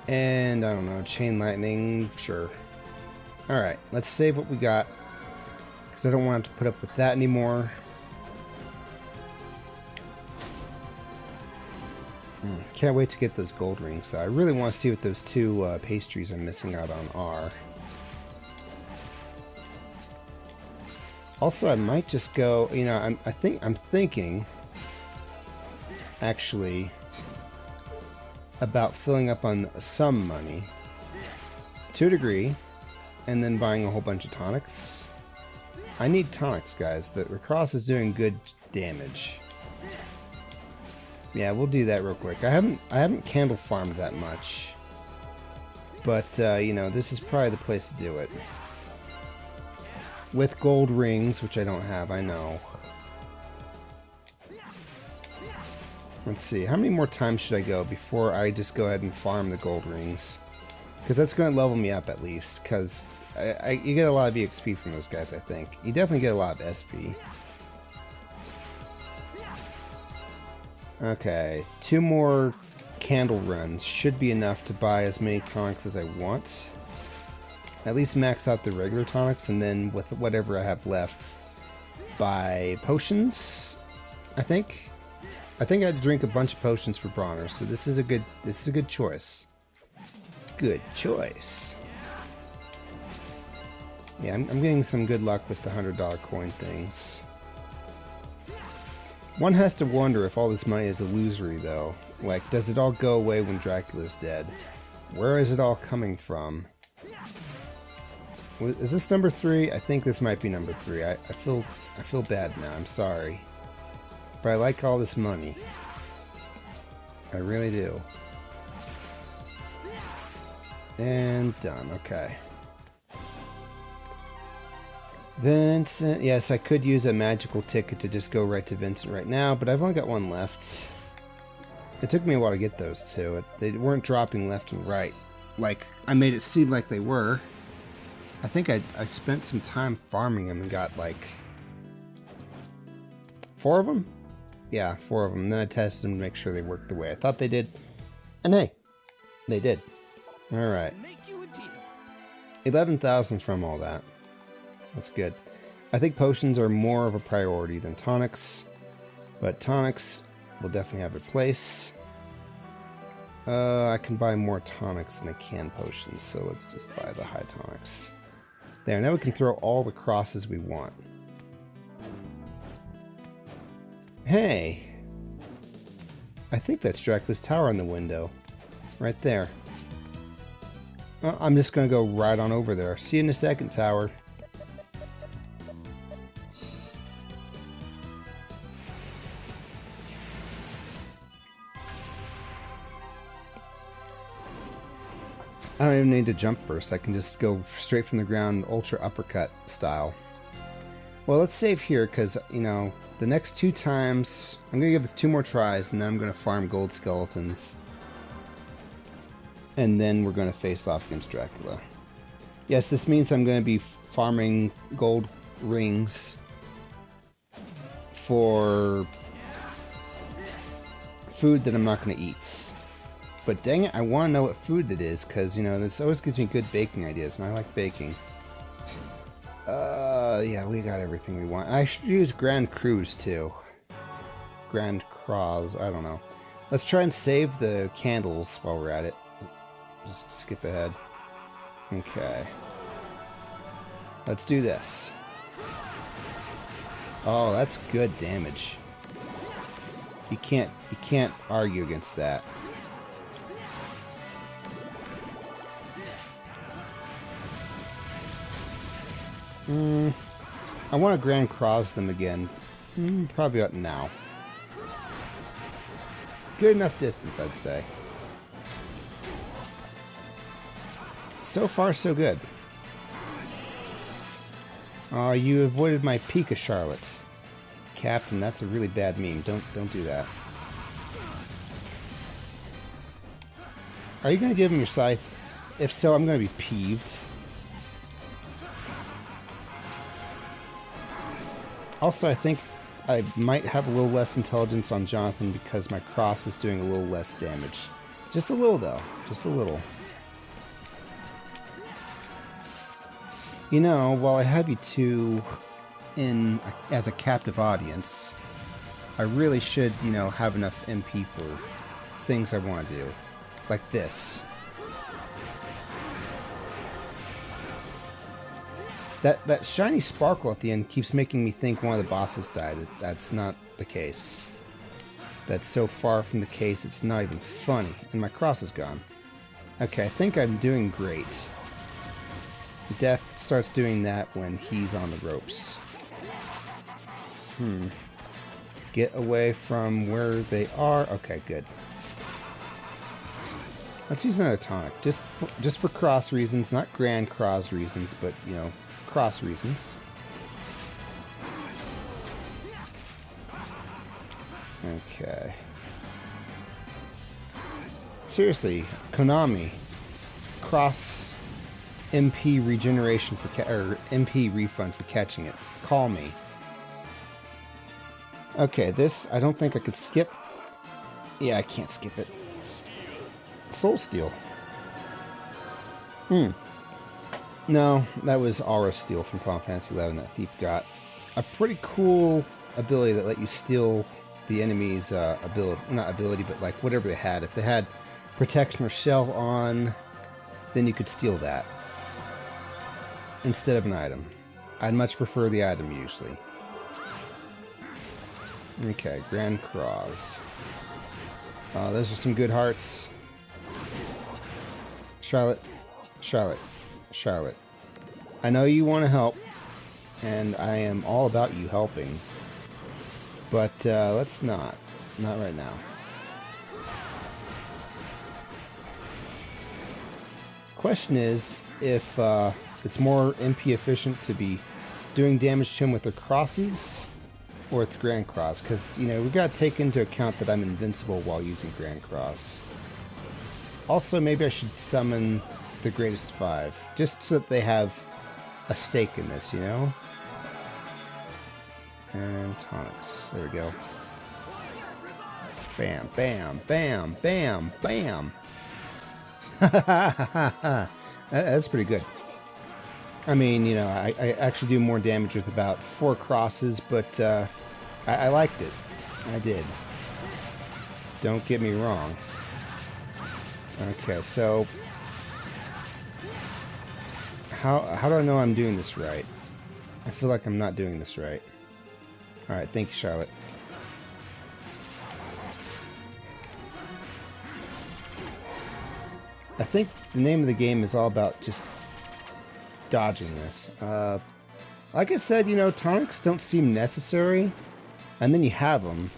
And, I don't know, chain lightning, sure. Alright, let's save what we got. Because I don't want to put up with that anymore. Can't wait to get those gold rings, though. I really want to see what those two pastries I'm missing out on are. Also, I might just go, you know, I'm thinking, actually, about filling up on some money, to a degree, and then buying a whole bunch of tonics. I need tonics, guys. The cross is doing good damage. Yeah, we'll do that real quick. I haven't candle farmed that much, but you know, this is probably the place to do it. With gold rings, which I don't have, I know. Let's see, how many more times should I go before I just go ahead and farm the gold rings? Because that's going to level me up at least, because you get a lot of EXP from those guys, I think. You definitely get a lot of SP. Okay, 2 more candle runs should be enough to buy as many tonics as I want. At least max out the regular tonics, and then with whatever I have left, buy potions, I think. I think I had to drink a bunch of potions for Bronner, so this is a good choice. Good choice. Yeah, I'm getting some good luck with the $100 coin things. One has to wonder if all this money is illusory, though. Like, does it all go away when Dracula's dead? Where is it all coming from? Is this number 3? I think this might be number 3. I feel bad now. I'm sorry. But I like all this money. I really do. And done. Okay. Vincent. Yes, I could use a magical ticket to just go right to Vincent right now, but I've only got one left. It took me a while to get those two. They weren't dropping left and right. Like, I made it seem like they were. I think I spent some time farming them and got, like, 4 of them? Yeah, 4 of them. And then I tested them to make sure they worked the way I thought they did. And hey, they did. Alright. 11,000 from all that. That's good. I think potions are more of a priority than tonics. But tonics will definitely have a place. I can buy more tonics than I can potions, so let's just buy the high tonics. There, now we can throw all the crosses we want. Hey! I think that's Dracula's tower on the window. Right there. I'm just gonna go right on over there. See you in a second, tower. I don't even need to jump first. I can just go straight from the ground, ultra uppercut style. Well, let's save here because, you know, the next 2 times, I'm going to give this 2 more tries and then I'm going to farm gold skeletons. And then we're going to face off against Dracula. Yes, this means I'm going to be farming gold rings for food that I'm not going to eat. But dang it, I want to know what food it is, because, you know, this always gives me good baking ideas, and I like baking. Yeah, we got everything we want. I should use Grand Cruz, too. Grand Cross, I don't know. Let's try and save the candles while we're at it. Just skip ahead. Okay. Let's do this. Oh, that's good damage. You can't argue against that. I want to Grand Cross them again. Probably about now. Good enough distance, I'd say. So far, so good. You avoided my Pika Charlotte. Captain, that's a really bad meme. Don't do that. Are you going to give him your scythe? If so, I'm going to be peeved. Also, I think I might have a little less intelligence on Jonathan because my cross is doing a little less damage. Just a little, though. Just a little. You know, while I have you two in as a captive audience, I really should, you know, have enough MP for things I want to do. Like this. That shiny sparkle at the end keeps making me think one of the bosses died. That's not the case. That's so far from the case, it's not even funny. And my cross is gone. Okay, I think I'm doing great. Death starts doing that when he's on the ropes. Get away from where they are. Okay, good. Let's use another tonic. Just for cross reasons. Not grand cross reasons, but, you know, cross reasons. Okay. Seriously, Konami, cross MP regeneration for or MP refund for catching it. Call me. Okay, this I don't think I could skip. Yeah, I can't skip it. Soul Steel. No, that was Aura Steel from Final Fantasy XI that thief got. a pretty cool ability that let you steal the enemy's ability, not ability, but like whatever they had. If they had protection or shell on, then you could steal that instead of an item. I'd much prefer the item usually. Okay, Grand Cross. Those are some good hearts. Charlotte, Charlotte, Charlotte. I know you want to help, and I am all about you helping. But let's not. Not right now. Question is if it's more MP efficient to be doing damage to him with the crosses or with the Grand Cross. Because, you know, we've got to take into account that I'm invincible while using Grand Cross. Also, maybe I should summon the Greatest Five. Just so that they have a stake in this, you know? And tonics. There we go. Bam, bam, bam, bam, bam. That's pretty good. I mean, you know, I actually do more damage with about 4 crosses, but I liked it. I did. Don't get me wrong. Okay, so how do I know I'm doing this right? I feel like I'm not doing this right. Alright, thank you, Charlotte. I think the name of the game is all about just dodging this. Like I said, you know, tonics don't seem necessary, and then you have them,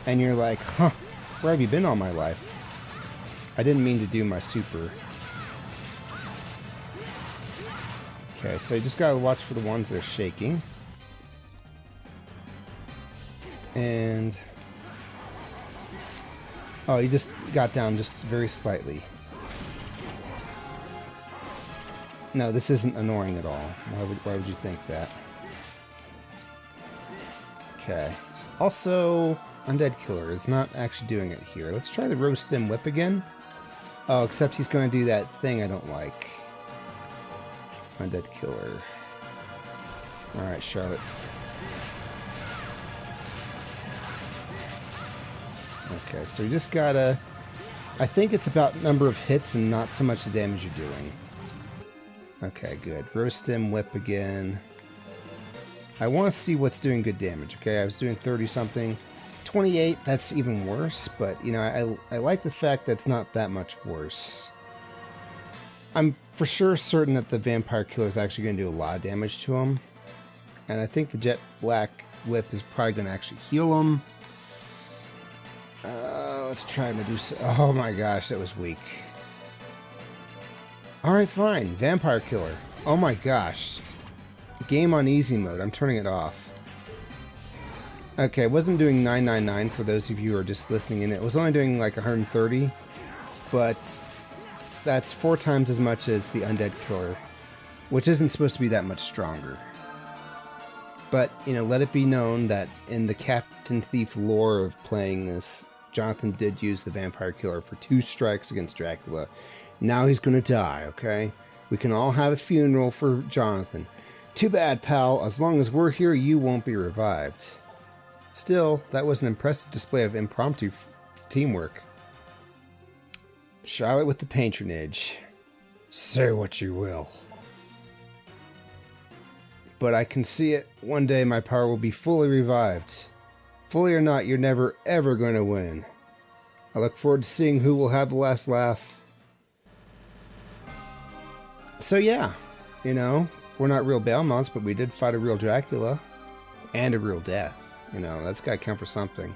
and you're like, huh, where have you been all my life? I didn't mean to do my super. Okay, so you just gotta watch for the ones that are shaking. And oh, you just got down just very slightly. No, this isn't annoying at all. Why would you think that? Okay. Also, Undead Killer is not actually doing it here. Let's try the Roast Stem Whip again. Oh, except he's going to do that thing I don't like. Undead Killer. Alright, Charlotte. Okay, so you just gotta... I think it's about number of hits and not so much the damage you're doing. Okay, good. Roast Stem Whip again. I want to see what's doing good damage, okay? I was doing 30-something. 28, that's even worse, but, you know, I like the fact that it's not that much worse. I'm for sure certain that the Vampire Killer is actually going to do a lot of damage to him. And I think the Jet Black Whip is probably going to actually heal him. Let's try Medusa. Oh my gosh, that was weak. Alright, fine. Vampire Killer. Oh my gosh. Game on easy mode. I'm turning it off. Okay, it wasn't doing 999 for those of you who are just listening in. It was only doing like 130. But that's 4 times as much as the Undead Killer, which isn't supposed to be that much stronger. But, you know, let it be known that in the Captain Thief lore of playing this, Jonathan did use the Vampire Killer for 2 strikes against Dracula. Now he's gonna die, okay? We can all have a funeral for Jonathan. Too bad, pal. As long as we're here, you won't be revived. Still, that was an impressive display of impromptu teamwork. Charlotte with the patronage. Say what you will. But I can see it. One day my power will be fully revived. Fully or not, you're never ever going to win. I look forward to seeing who will have the last laugh. So yeah, you know, we're not real Belmonts, but we did fight a real Dracula. And a real death. You know, that's got to count for something.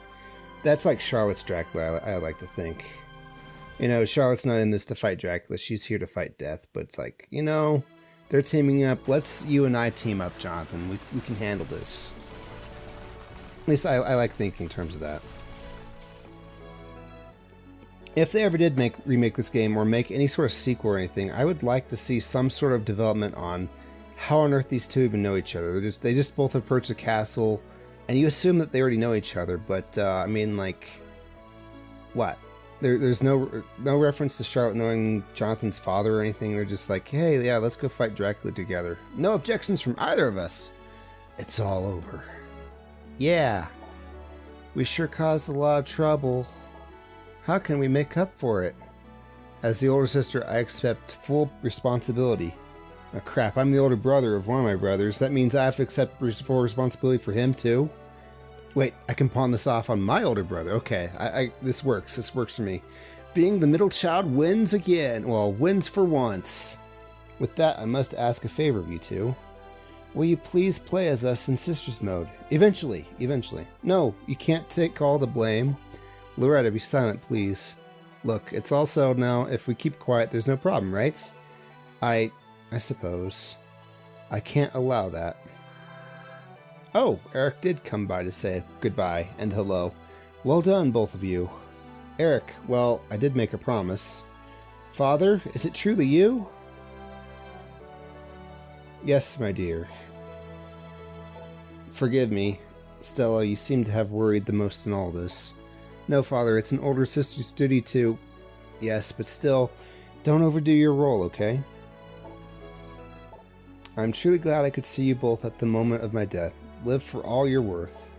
That's like Charlotte's Dracula, I like to think. You know, Charlotte's not in this to fight Dracula. She's here to fight death. But it's like, you know, they're teaming up. Let's you and I team up, Jonathan. We can handle this. At least I like thinking in terms of that. If they ever did remake this game or make any sort of sequel or anything, I would like to see some sort of development on how on earth these two even know each other. They just both approach the castle, and you assume that they already know each other. But I mean, like, what? There's no reference to Charlotte knowing Jonathan's father or anything. They're just like, hey, yeah, let's go fight Dracula together. No objections from either of us. It's all over. Yeah, we sure caused a lot of trouble. How can we make up for it? As the older sister, I accept full responsibility. Oh crap, I'm the older brother of one of my brothers. That means I have to accept full responsibility for him too? Wait, I can pawn this off on my older brother. Okay, this works. This works for me. Being the middle child wins again. Well, wins for once. With that, I must ask a favor of you two. Will you please play as us in Sisters mode? Eventually. No, you can't take all the blame. Loretta, be silent, please. Look, it's all settled now. If we keep quiet, there's no problem, right? I suppose. I can't allow that. Oh, Eric did come by to say goodbye and hello. Well done, both of you. Eric, well, I did make a promise. Father, is it truly you? Yes, my dear. Forgive me. Stella, you seem to have worried the most in all this. No, Father, it's an older sister's duty to... Yes, but still, don't overdo your role, okay? I'm truly glad I could see you both at the moment of my death. Live for all you're worth.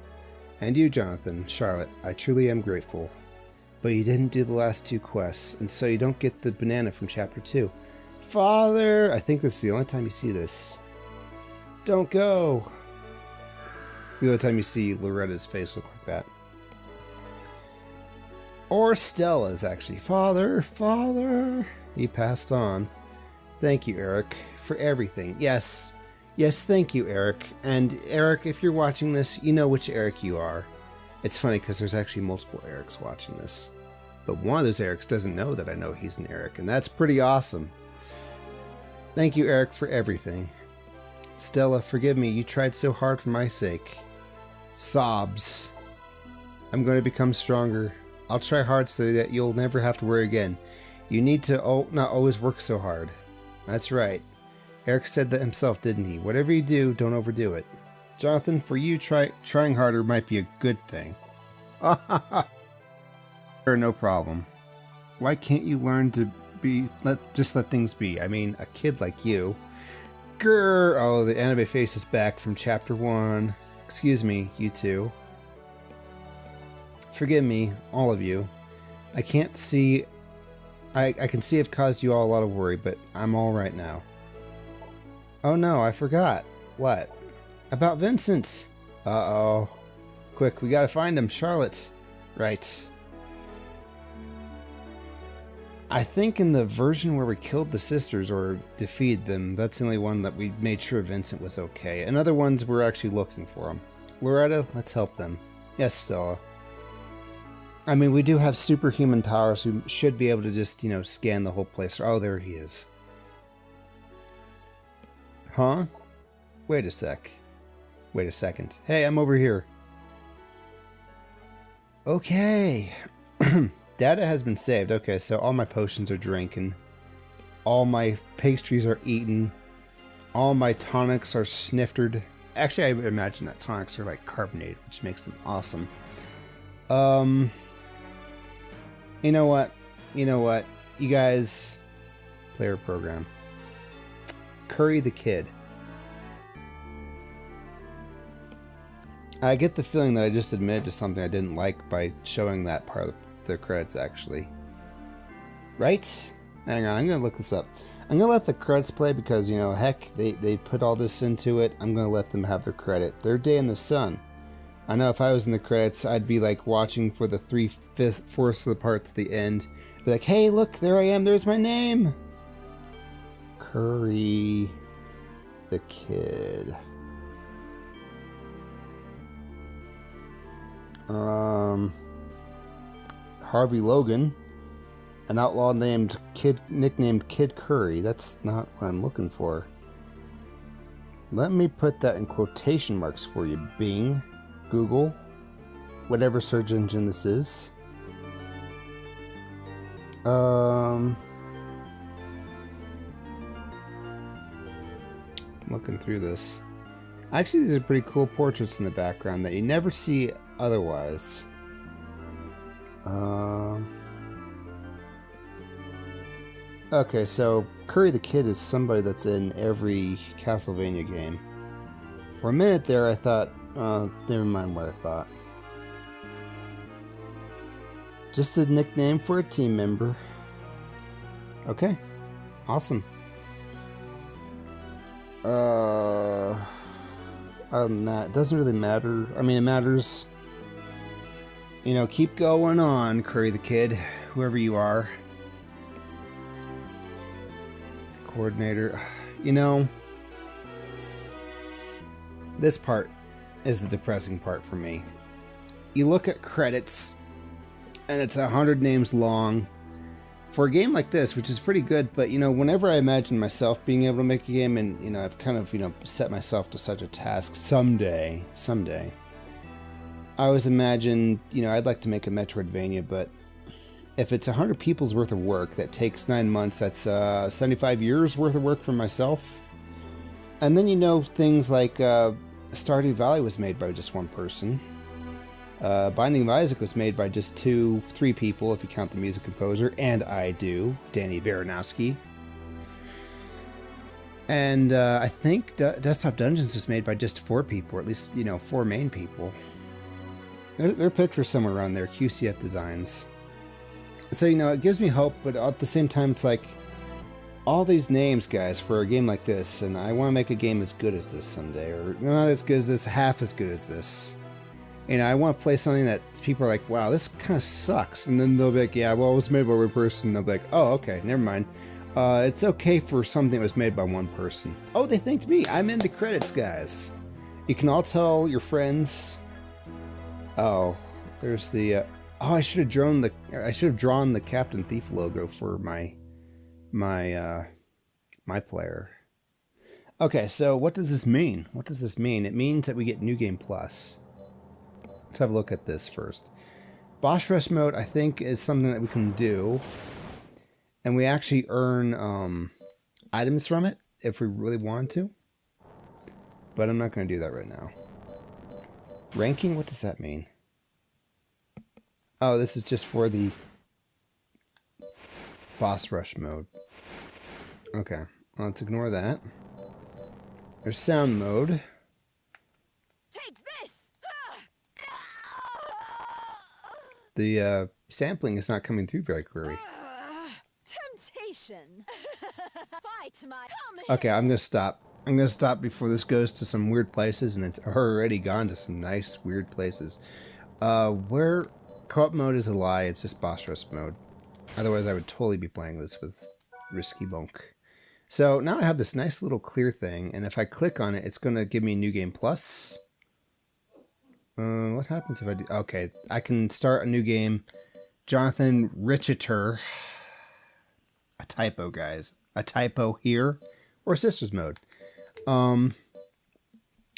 And you, Jonathan, Charlotte, I truly am grateful. But you didn't do the last 2 quests, and so you don't get the banana from Chapter 2. Father! I think this is the only time you see this. Don't go! The other time you see Loretta's face look like that. Or Stella's, actually. Father! He passed on. Thank you, Eric, for everything. Yes, thank you, Eric. And Eric, if you're watching this, you know which Eric you are. It's funny because there's actually multiple Erics watching this. But one of those Erics doesn't know that I know he's an Eric, and that's pretty awesome. Thank you, Eric, for everything. Stella, forgive me, you tried so hard for my sake. Sobs. I'm going to become stronger. I'll try hard so that you'll never have to worry again. You need to not always work so hard. That's right. Eric said that himself, didn't he? Whatever you do, don't overdo it. Jonathan, for you, trying harder might be a good thing. No problem. Why can't you learn to just let things be? I mean, a kid like you. Grrr! Oh, the anime face is back from Chapter 1. Excuse me, you two. Forgive me, all of you. I can see I've caused you all a lot of worry, but I'm all right now. Oh no, I forgot. What? About Vincent. Uh-oh. Quick, we gotta find him. Charlotte. Right. I think in the version where we killed the sisters or defeated them, that's the only one that we made sure Vincent was okay. In other ones, we're actually looking for him. Loretta, let's help them. Yes, Stella. I mean, we do have superhuman powers, we should be able to just, scan the whole place. Oh, there he is. Huh? Wait a second. Hey, I'm over here. Okay. Data has been saved. Okay, so all my potions are drinking. All my pastries are eaten. All my tonics are sniftered. Actually, I would imagine that tonics are like carbonated, which makes them awesome. You know what? You guys, player program. Curry the Kid. I get the feeling that I just admitted to something I didn't like by showing that part of the credits, actually. Right? Hang on, I'm going to look this up. I'm going to let the credits play because, heck, they put all this into it. I'm going to let them have their credit. Their day in the sun. I know if I was in the credits, I'd be like watching for the 3/4 of the part to the end. Be like, hey, look, there I am. There's my name. Curry the Kid. Harvey Logan, an outlaw nicknamed Kid Curry. That's not what I'm looking for. Let me put that in quotation marks for you, Bing, Google, whatever search engine this is. Looking through this. Actually, these are pretty cool portraits in the background that you never see otherwise. Okay, so Curry the Kid is somebody that's in every Castlevania game. For a minute there, I thought, never mind what I thought. Just a nickname for a team member. Okay, awesome. Other than that, it doesn't really matter. I mean, it matters. You know, keep going on, Curry the Kid, whoever you are. Coordinator. You know, this part is the depressing part for me. You look at credits, and it's 100 names long. For a game like this, which is pretty good, but, you know, whenever I imagine myself being able to make a game, and, you know, I've kind of, you know, set myself to such a task someday, I always imagine, you know, I'd like to make a Metroidvania, but if it's 100 people's worth of work, that takes 9 months, that's 75 years worth of work for myself. And then, you know, things like Stardew Valley was made by just one person. Binding of Isaac was made by just 2-3 people, if you count the music composer, and I do, Danny Baranowski. And I think Desktop Dungeons was made by just 4 people, or at least, you know, 4 main people. There are pictures somewhere around there, QCF Designs. So, you know, it gives me hope, but at the same time, it's like, all these names, guys, for a game like this, and I want to make a game as good as this someday, or not as good as this, half as good as this. You know, I want to play something that people are like, wow, this kind of sucks. And then they'll be like, yeah, well, it was made by one person. And they'll be like, oh, okay, never mind. It's okay for something that was made by one person. Oh, they thanked me. I'm in the credits, guys. You can all tell your friends. Oh, there's the... oh, I should have drawn the Captain Thief logo for my player. Okay, so what does this mean? What does this mean? It means that we get New Game Plus. Let's have a look at this first. Boss Rush mode, I think, is something that we can do. And we actually earn items from it if we really want to. But I'm not going to do that right now. Ranking, what does that mean? Oh, this is just for the Boss Rush mode. Okay, well, let's ignore that. There's sound mode. The sampling is not coming through very clearly. Temptation. Okay, I'm gonna stop. I'm gonna stop before this goes to some weird places, and it's already gone to some nice weird places. Where co-op mode is a lie. It's just boss rush mode. Otherwise, I would totally be playing this with Risky Bunk. So now I have this nice little clear thing, and if I click on it, it's gonna give me New Game Plus. What happens if I do... okay, I can start a new game. Jonathan Richeter. A typo, guys. A typo here. Or Sisters mode. I'm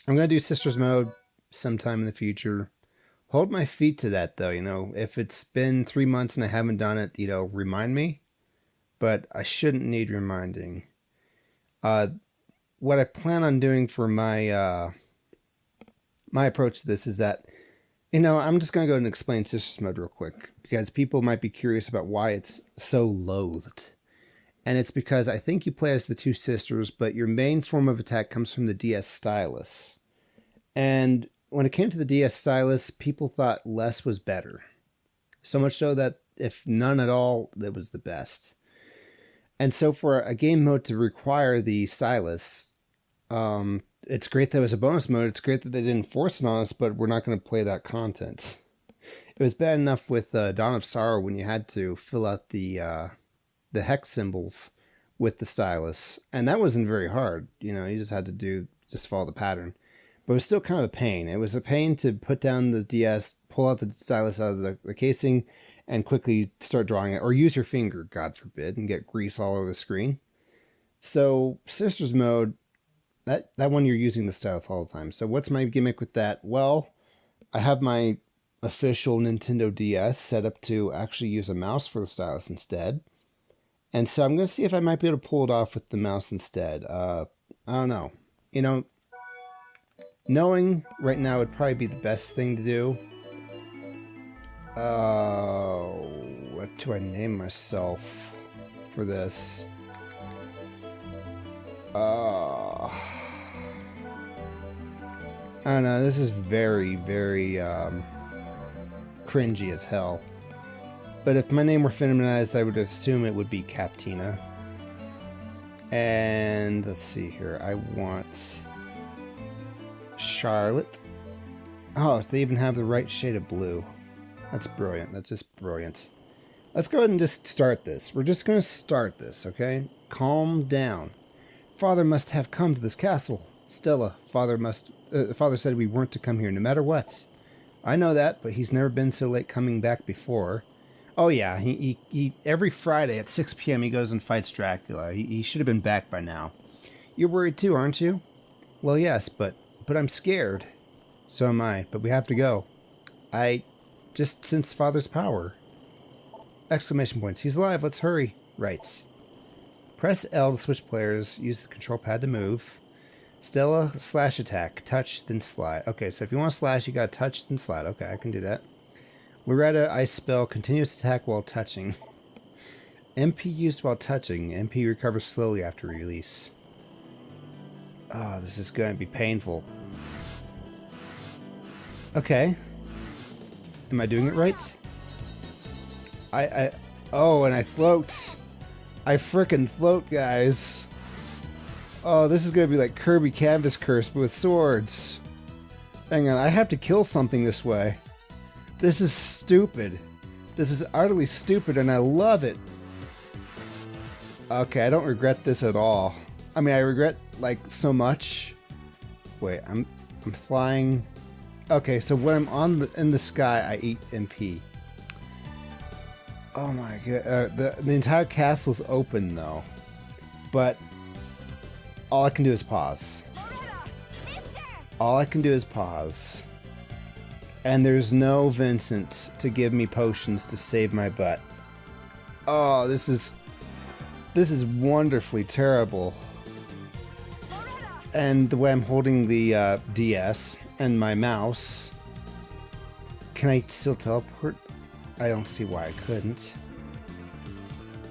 going to do Sisters mode sometime in the future. Hold my feet to that, though, you know. If it's been 3 months and I haven't done it, you know, remind me. But I shouldn't need reminding. What I plan on doing for my... my approach to this is that, you know, I'm just going to go and explain Sisters mode real quick, because people might be curious about why it's so loathed. And it's because I think you play as the 2 sisters, but your main form of attack comes from the DS stylus. And when it came to the DS stylus, people thought less was better. So much so that if none at all, that was the best. And so for a game mode to require the stylus, it's great that it was a bonus mode. It's great that they didn't force it on us, but we're not going to play that content. It was bad enough with Dawn of Sorrow when you had to fill out the hex symbols with the stylus. And that wasn't very hard. You know, you just had to just follow the pattern. But it was still kind of a pain. It was a pain to put down the DS, pull out the stylus out of the casing, and quickly start drawing it. Or use your finger, God forbid, and get grease all over the screen. So, Sisters mode... That one you're using the stylus all the time. So what's my gimmick with that? Well, I have my official Nintendo DS set up to actually use a mouse for the stylus instead. And so I'm going to see if I might be able to pull it off with the mouse instead. I don't know. You know, knowing right now would probably be the best thing to do. What do I name myself for this? I don't know, this is very, very cringy as hell. But if my name were feminized, I would assume it would be Captina. And let's see here, I want Charlotte. Oh, they even have the right shade of blue. That's brilliant. That's just brilliant. Let's go ahead and just start this. We're just going to start this, okay? Calm down. Father must have come to this castle. Stella, Father said we weren't to come here no matter what. I know that, but he's never been so late coming back before. Oh yeah, he every Friday at 6 p.m. he goes and fights Dracula. He should have been back by now. You're worried too, aren't you? Well, yes, but I'm scared. So am I, but we have to go. I just sense Father's power. Exclamation points. He's alive, let's hurry. Right. Press L to switch players. Use the control pad to move. Stella, slash attack. Touch, then slide. Okay, so if you want to slash, you gotta touch, then slide. Okay, I can do that. Loretta, ice spell. Continuous attack while touching. MP used while touching. MP recovers slowly after release. Oh, this is going to be painful. Okay. Am I doing it right? Oh, and I float. I frickin' float, guys. Oh, this is gonna be like Kirby Canvas Curse, but with swords. Hang on, I have to kill something this way. This is stupid. This is utterly stupid, and I love it. Okay, I don't regret this at all. I mean, I regret, like, so much. Wait, I'm flying. Okay, so when I'm in the sky, I eat MP. Oh my god, the entire castle's open though, but all I can do is pause. All I can do is pause. And there's no Vincent to give me potions to save my butt. Oh, this is wonderfully terrible. And the way I'm holding the DS and my mouse, can I still teleport? I don't see why I couldn't.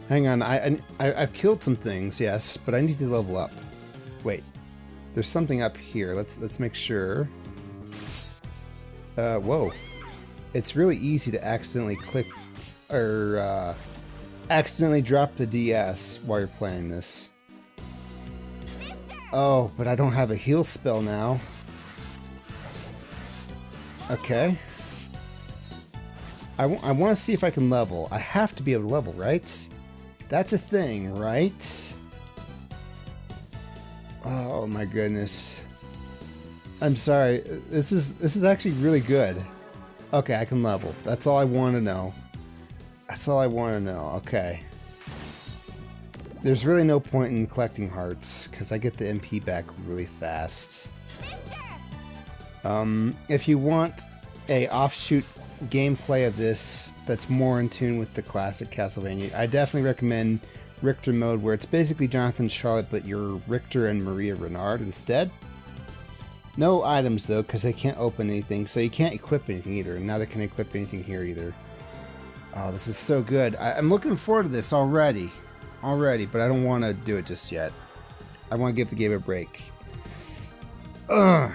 Hang on, I've killed some things, yes, but I need to level up. Wait, there's something up here. Let's make sure. Whoa. It's really easy to accidentally click or accidentally drop the DS while you're playing this. Oh, but I don't have a heal spell now. Okay. I want to see if I can level. I have to be able to level, right? That's a thing, right? Oh my goodness. I'm sorry. This is actually really good. Okay, I can level. That's all I want to know. That's all I want to know. Okay. There's really no point in collecting hearts because I get the MP back really fast. If you want a offshoot gameplay of this that's more in tune with the classic Castlevania, I definitely recommend Richter mode, where it's basically Jonathan Charlotte, but you're Richter and Maria Renard instead. No items though, because they can't open anything, so you can't equip anything either, and now they can't equip anything here either. Oh, this is so good. I'm looking forward to this already, but I don't want to do it just yet. I want to give the game a break. Ugh.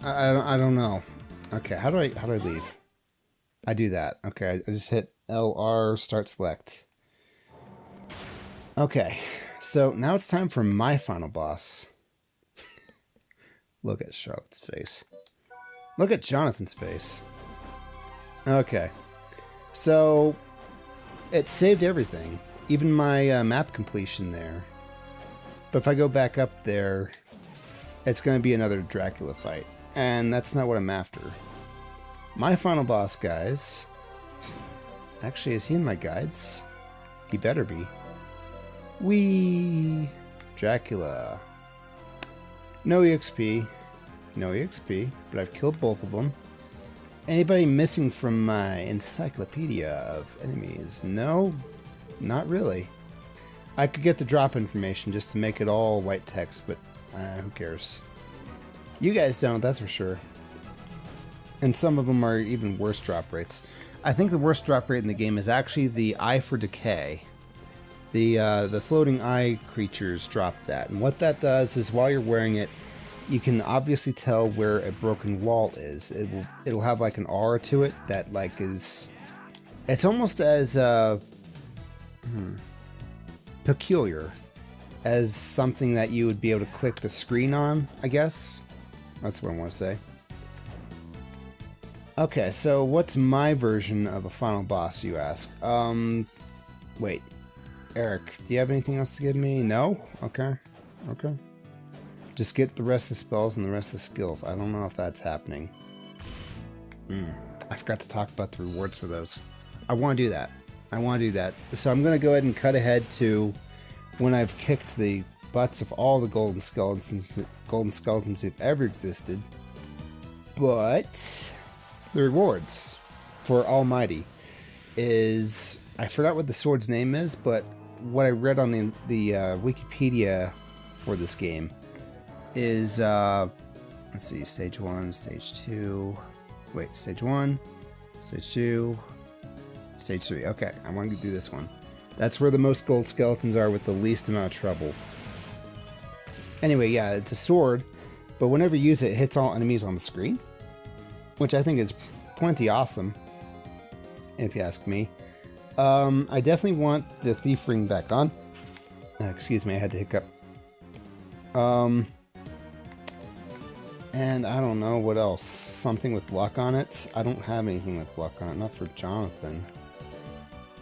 I don't know. Okay, how do I leave? I do that. Okay, I just hit LR, start select. Okay, so now it's time for my final boss. Look at Charlotte's face. Look at Jonathan's face. Okay, so it saved everything, even my map completion there. But if I go back up there, it's going to be another Dracula fight, and that's not what I'm after. My final boss, guys. Actually, is he in my guides? He better be. Whee! Dracula. No EXP. No EXP, but I've killed both of them. Anybody missing from my encyclopedia of enemies? No, not really. I could get the drop information just to make it all white text, but who cares? You guys don't, that's for sure. And some of them are even worse drop rates. I think the worst drop rate in the game is actually the Eye for Decay. The floating eye creatures drop that. And what that does is while you're wearing it, you can obviously tell where a broken wall is. It'll have like an aura to it that like is, it's almost as peculiar as something that you would be able to click the screen on, I guess. That's what I want to say. Okay, so what's my version of a final boss, you ask? Wait. Eric, do you have anything else to give me? No? Okay. Okay. Just get the rest of the spells and the rest of the skills. I don't know if that's happening. I forgot to talk about the rewards for those. I want to do that. I want to do that. So I'm going to go ahead and cut ahead to when I've kicked the butts of all the golden skeletons who've ever existed. But the rewards for Almighty is, I forgot what the sword's name is, but what I read on the Wikipedia for this game is, let's see, stage 1, stage 2, wait, stage 1, stage 2, stage 3. Okay, I want to do this one. That's where the most gold skeletons are with the least amount of trouble. Anyway, yeah, it's a sword, but whenever you use it, it hits all enemies on the screen, which I think is plenty awesome, if you ask me. I definitely want the thief ring back on. Excuse me, I had to hiccup. And I don't know what else. Something with luck on it. I don't have anything with luck on it. Not for Jonathan.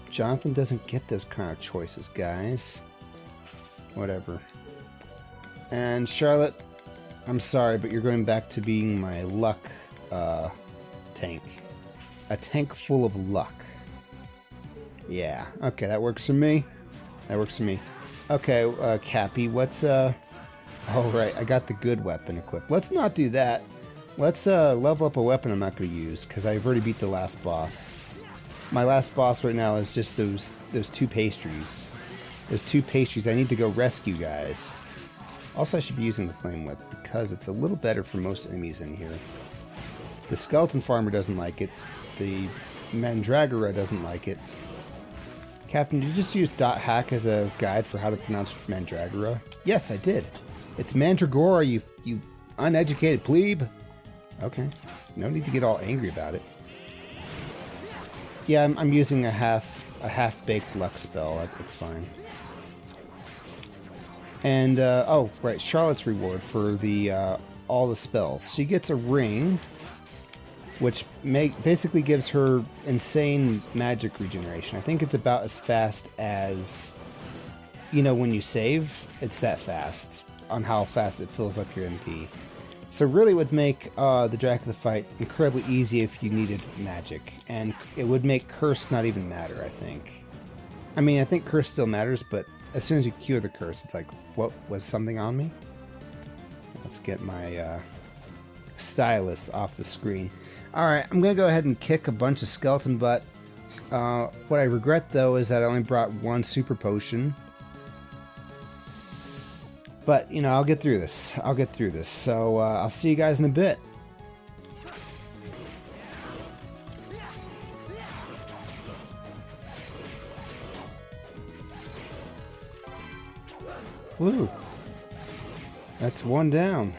Jonathan doesn't get those kind of choices, guys. Whatever. And Charlotte, I'm sorry, but you're going back to being my luck tank. A tank full of luck. Yeah. Okay, that works for me. That works for me. Okay, Cappy, what's oh, right, I got the good weapon equipped. Let's not do that. Let's level up a weapon I'm not going to use, because I've already beat the last boss. My last boss right now is just those two pastries. Those two pastries. I need to go rescue, guys. Also, I should be using the flame whip, because it's a little better for most enemies in here. The skeleton farmer doesn't like it. The mandragora doesn't like it. Captain, did you just use .hack as a guide for how to pronounce mandragora? Yes, I did. It's mandragora, you uneducated plebe. Okay, no need to get all angry about it. Yeah, I'm using a half-baked luck spell. It's fine. And oh right, Charlotte's reward for the all the spells. She gets a ring, which basically gives her insane magic regeneration. I think it's about as fast as, you know, when you save. It's that fast on how fast it fills up your MP. So really would make the Dracula fight incredibly easy if you needed magic. And it would make curse not even matter, I think. I mean, I think curse still matters, but as soon as you cure the curse, it's like, what, was something on me? Let's get my stylus off the screen. Alright, I'm going to go ahead and kick a bunch of skeleton butt. What I regret, though, is that I only brought one super potion. But, you know, I'll get through this. I'll get through this. So, I'll see you guys in a bit. Woo! That's one down.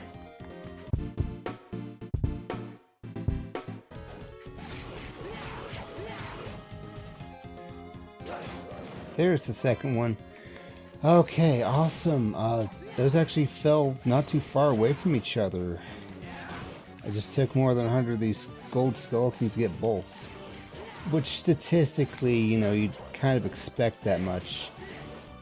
There's the second one. Okay, awesome. Those actually fell not too far away from each other. I just took more than 100 of these gold skeletons to get both. Which statistically, you know, you'd kind of expect that much.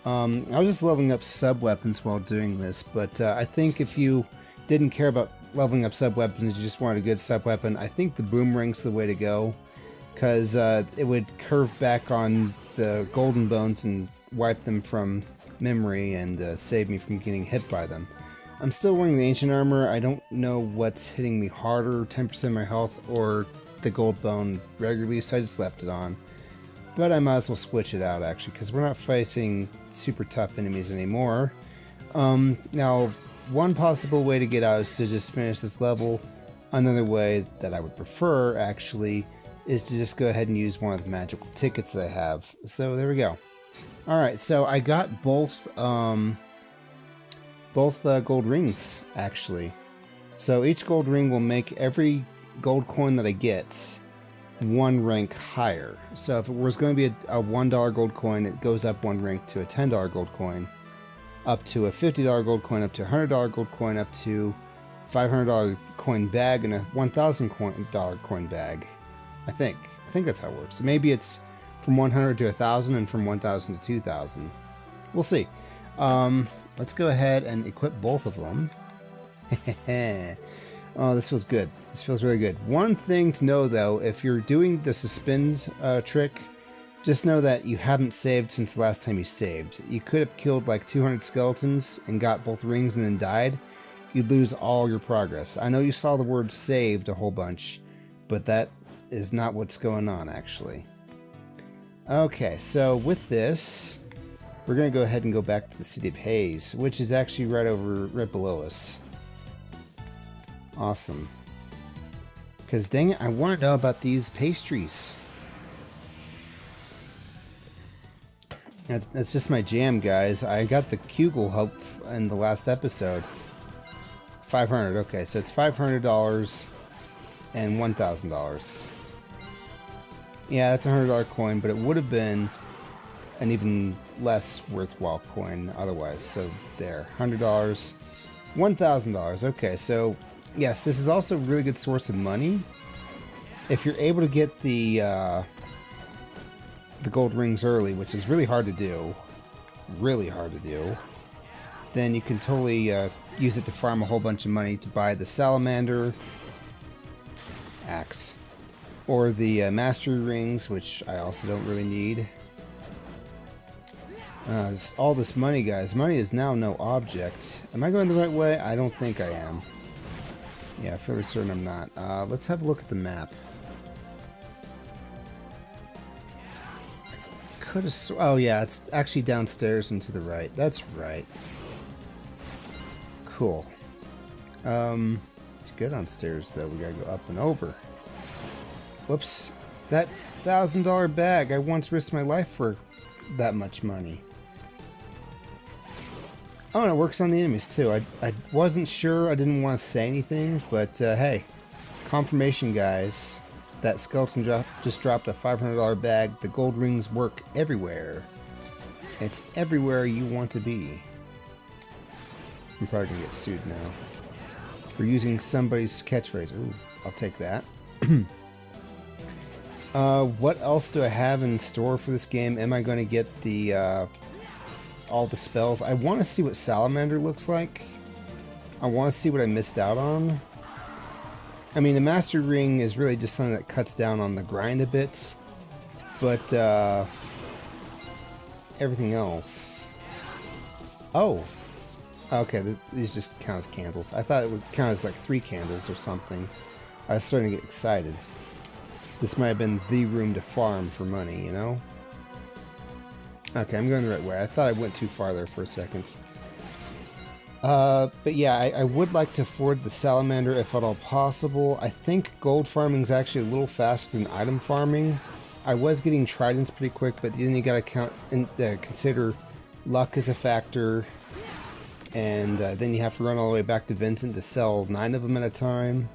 I was just leveling up sub-weapons while doing this, but I think if you didn't care about leveling up sub-weapons, you just wanted a good sub-weapon, I think the boomerang's the way to go. Because it would curve back on the golden bones and wipe them from memory and save me from getting hit by them. I'm still wearing the ancient armor. I don't know what's hitting me harder, 10% of my health or the gold bone regularly, so I just left it on. But I might as well switch it out actually, because we're not facing super tough enemies anymore. Now, one possible way to get out is to just finish this level. Another way that I would prefer actually is to just go ahead and use one of the magical tickets that I have. So there we go. Alright, so I got both gold rings, actually. So each gold ring will make every gold coin that I get one rank higher. So if it was going to be a $1 gold coin, it goes up one rank to a $10 gold coin, up to a $50 gold coin, up to a $100 gold coin, up to $500 coin bag, and a $1,000 coin bag. I think that's how it works. Maybe it's from 100 to 1,000 and from 1,000 to 2,000. We'll see. Let's go ahead and equip both of them. Oh, this feels good. This feels really good. One thing to know though, if you're doing the suspend trick, just know that you haven't saved since the last time you saved. You could have killed like 200 skeletons and got both rings and then died. You'd lose all your progress. I know you saw the word saved a whole bunch, but that is not what's going on actually. Okay, so with this, we're going to go ahead and go back to the City of Haze, which is actually right below us. Awesome. Because dang it, I want to know about these pastries. That's just my jam, guys. I got the Kugel Hope in the last episode. 500, okay, so it's $500 and $1,000. Yeah, that's a $100 coin, but it would have been an even less worthwhile coin otherwise. So there, $100, $1,000. Okay, so yes, this is also a really good source of money. If you're able to get the gold rings early, which is really hard to do, then you can totally use it to farm a whole bunch of money to buy the salamander axe. Or the mastery rings, which I also don't really need. All this money, guys. Money is now no object. Am I going the right way? I don't think I am. Yeah, fairly certain I'm not. Let's have a look at the map. Oh yeah, it's actually downstairs and to the right. That's right. Cool. To get downstairs though, we gotta go up and over. Whoops. That $1,000 bag. I once risked my life for that much money. Oh, and it works on the enemies too. I wasn't sure. I didn't want to say anything, but hey, confirmation, guys. That skeleton just dropped a $500 bag. The gold rings work everywhere. It's everywhere you want to be. I'm probably gonna get sued now for using somebody's catchphrase. Ooh, I'll take that. What else do I have in store for this game? Am I going to get the all the spells? I want to see what Salamander looks like. I want to see what I missed out on. I mean, the Master Ring is really just something that cuts down on the grind a bit, but everything else. Oh, okay. These just count as candles. I thought it would count as like 3 candles or something. I was starting to get excited. This might have been the room to farm for money, you know? Okay, I'm going the right way. I thought I went too far there for a second. But yeah, I would like to afford the Salamander if at all possible. I think gold farming is actually a little faster than item farming. I was getting tridents pretty quick, but then you gotta consider luck as a factor. And then you have to run all the way back to Vincent to sell 9 of them at a time.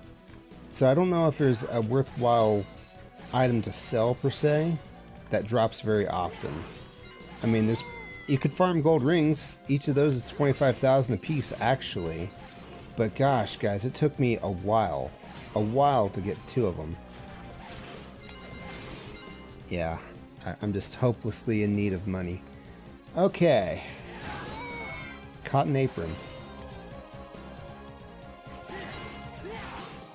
So I don't know if there's a worthwhile item to sell per se that drops very often. I mean, you could farm gold rings. Each of those is 25,000 a piece actually, but gosh guys, it took me a while to get 2 of them. Yeah, I'm just hopelessly in need of money. Okay, cotton apron.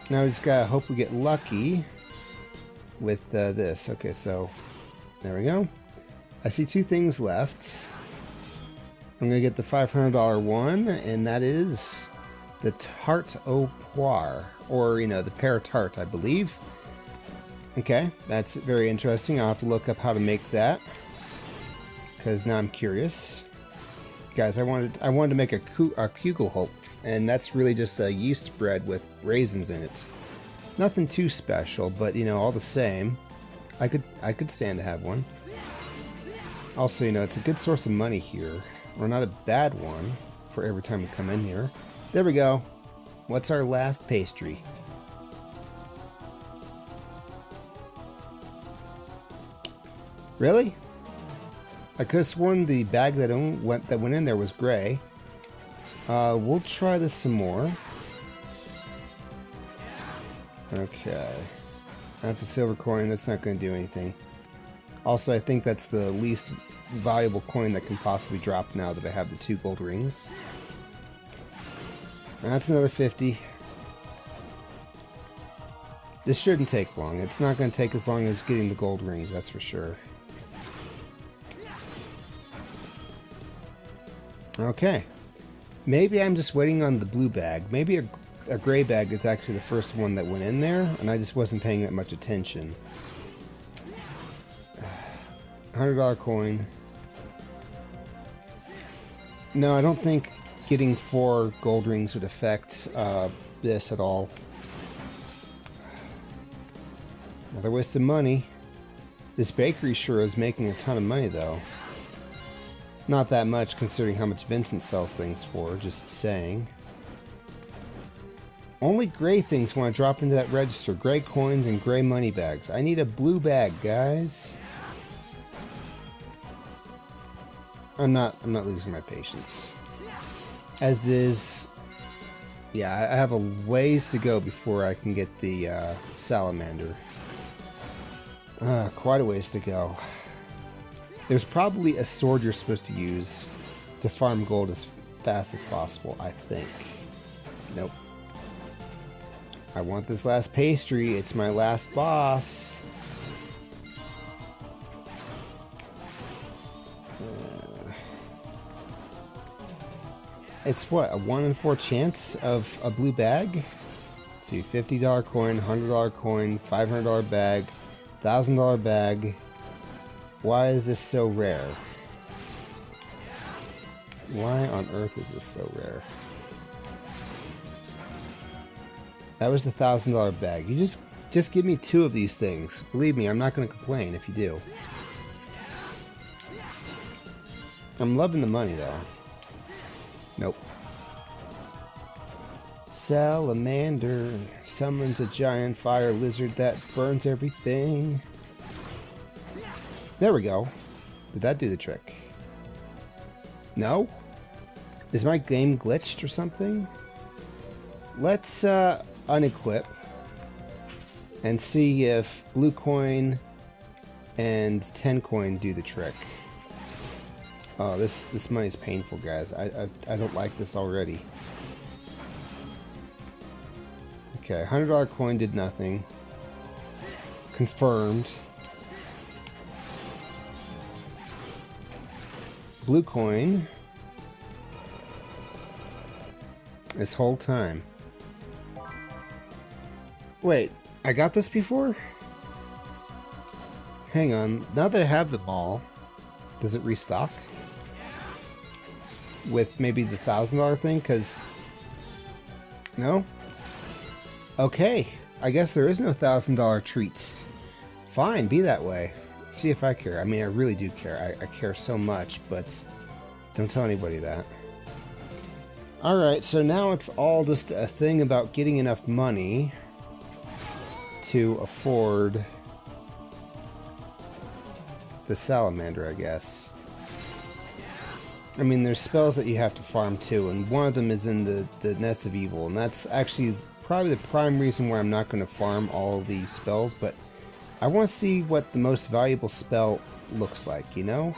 Now we just gotta hope we get lucky with this. Okay, so there we go. I see 2 things left. I'm gonna get the $500 one, and that is the tarte au poire, or you know, the pear tart, I believe. Okay, that's very interesting. I'll have to look up how to make that because now I'm curious. Guys, I wanted to make a Kugel Hope, and that's really just a yeast bread with raisins in it. Nothing too special, but you know, all the same, I could stand to have one. Also, you know, it's a good source of money here, or not a bad one for every time we come in here. There we go. What's our last pastry? Really? I could have sworn the bag that went in there was gray. We'll try this some more. Okay. That's a silver coin. That's not going to do anything. Also, I think that's the least valuable coin that can possibly drop now that I have the 2 gold rings. That's another 50. This shouldn't take long. It's not going to take as long as getting the gold rings, that's for sure. Okay. Maybe I'm just waiting on the blue bag. Maybe a gray bag is actually the first one that went in there, and I just wasn't paying that much attention. $100 coin. No, I don't think getting 4 gold rings would affect this at all. Another waste of money. This bakery sure is making a ton of money, though. Not that much, considering how much Vincent sells things for, just saying. Only gray things want to drop into that register. Gray coins and gray money bags. I need a blue bag, guys. I'm not losing my patience. As is... Yeah, I have a ways to go before I can get the salamander. Quite a ways to go. There's probably a sword you're supposed to use to farm gold as fast as possible, I think. Nope. I want this last pastry. It's my last boss. It's what, a 1 in 4 chance of a blue bag? Let's see, $50 coin, $100 coin, $500 bag, $1,000 bag. Why is this so rare? Why on earth is this so rare? That was the $1,000 bag. You just give me 2 of these things. Believe me, I'm not going to complain if you do. I'm loving the money though. Nope. Salamander summons a giant fire lizard that burns everything. There we go. Did that do the trick? No? Is my game glitched or something? Let's unequip and see if blue coin and 10 coin do the trick. Oh, this money's painful, guys. I don't like this already. Okay, $100 coin did nothing. Confirmed. Blue coin. This whole time. Wait, I got this before? Hang on. Now that I have them all, does it restock? With maybe the $1,000 thing? Because... No? Okay. I guess there is no $1,000 treat. Fine, be that way. See if I care. I mean, I really do care. I care so much, but don't tell anybody that. Alright, so now it's all just a thing about getting enough money to afford the salamander, I guess. I mean, there's spells that you have to farm too, and one of them is in the Nest of Evil, and that's actually probably the prime reason why I'm not going to farm all the spells, but I want to see what the most valuable spell looks like, you know?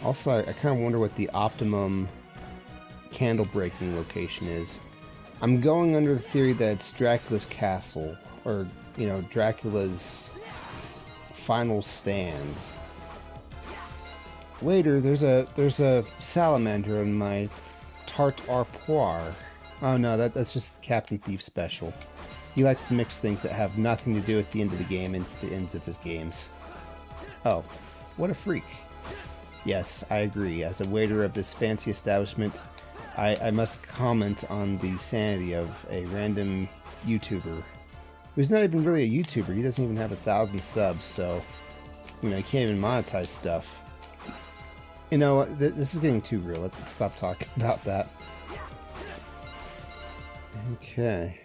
Also, I kind of wonder what the optimum candle breaking location is. I'm going under the theory that it's Dracula's castle, or, you know, Dracula's final stand. Waiter, there's a salamander in my tarte aux poires. Oh no, that's just the Captain Thief special. He likes to mix things that have nothing to do with the end of the game into the ends of his games. Oh, what a freak. Yes, I agree. As a waiter of this fancy establishment, I must comment on the sanity of a random YouTuber who's not even really a YouTuber. He doesn't even have 1,000 subs, so, you know, he can't even monetize stuff. You know, this is getting too real. Let's stop talking about that. Okay.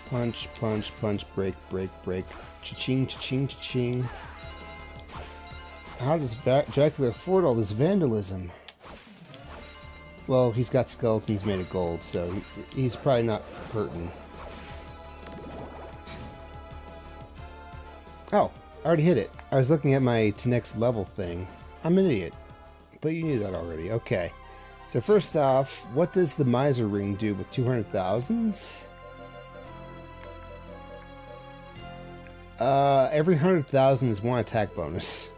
Punch, punch, punch, break, break, break. Cha-ching, cha-ching, cha-ching. How does Dracula afford all this vandalism? Well, he's got skeletons made of gold, so he's probably not hurting. Oh, I already hit it. I was looking at my to next level thing. I'm an idiot. But you knew that already. Okay. So first off, what does the miser ring do with 200,000? Every 100,000 is one attack bonus.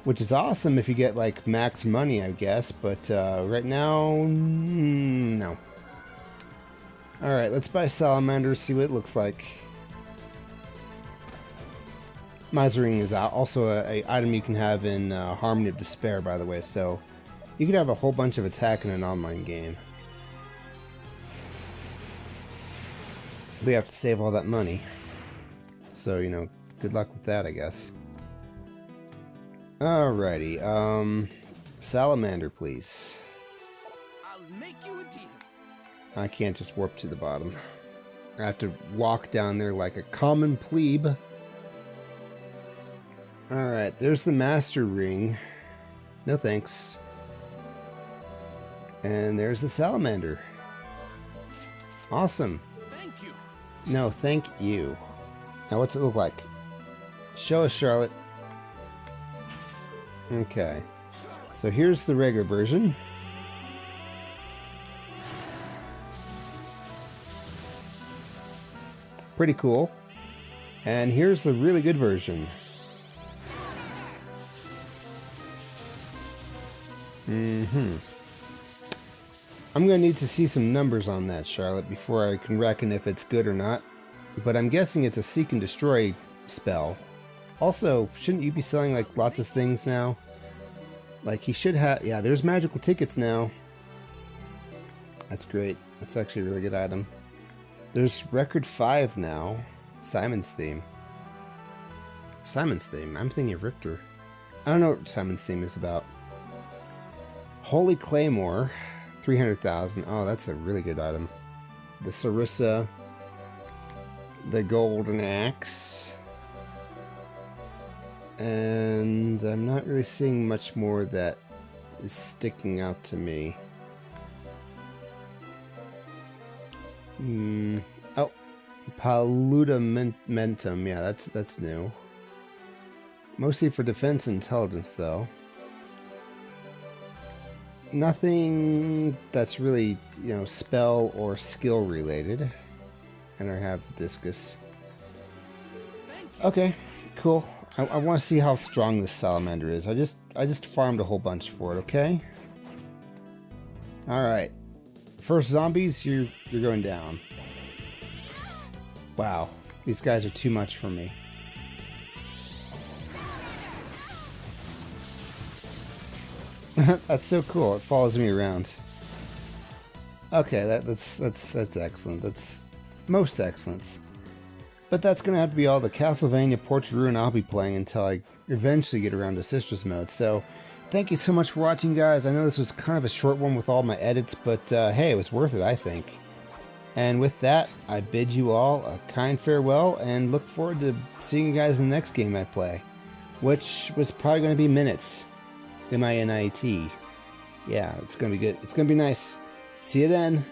Which is awesome if you get like max money, I guess. But right now, no. Alright, let's buy Salamander, see what it looks like. Miser ring is also a item you can have in Harmony of Despair, by the way, so you can have a whole bunch of attack in an online game. We have to save all that money. So, you know, good luck with that, I guess. Alrighty, Salamander, please. I'll make you a deal. I can't just warp to the bottom. I have to walk down there like a common plebe. Alright, there's the Master Ring. No thanks. And there's the Salamander. Awesome. Thank you. No, thank you. Now what's it look like? Show us, Charlotte. Okay. So here's the regular version. Pretty cool. And here's the really good version. I'm going to need to see some numbers on that, Charlotte, before I can reckon if it's good or not. But I'm guessing it's a seek and destroy spell. Also, shouldn't you be selling like lots of things now? Like he should have... Yeah, there's magical tickets now. That's great. That's actually a really good item. There's record 5 now. Simon's theme. Simon's theme? I'm thinking of Richter. I don't know what Simon's theme is about. Holy Claymore. 300,000. Oh, that's a really good item. The Sarissa. The Golden Axe. And I'm not really seeing much more that is sticking out to me. Oh, Paludamentum. Yeah, that's new. Mostly for defense and intelligence, though. Nothing that's really, you know, spell or skill related. And I have Discus. Okay, cool. I want to see how strong this Salamander is. I just farmed a whole bunch for it, okay? Alright. First zombies, you're going down. Wow. These guys are too much for me. That's so cool. It follows me around. Okay, that's excellent. That's most excellent. But that's going to have to be all the Castlevania Portrait Ruin I'll be playing until I eventually get around to Sisters mode. So, thank you so much for watching, guys. I know this was kind of a short one with all my edits, but hey, it was worth it, I think. And with that, I bid you all a kind farewell and look forward to seeing you guys in the next game I play, which was probably going to be Minutes. M-I-N-I-T. Yeah, it's going to be good. It's going to be nice. See you then.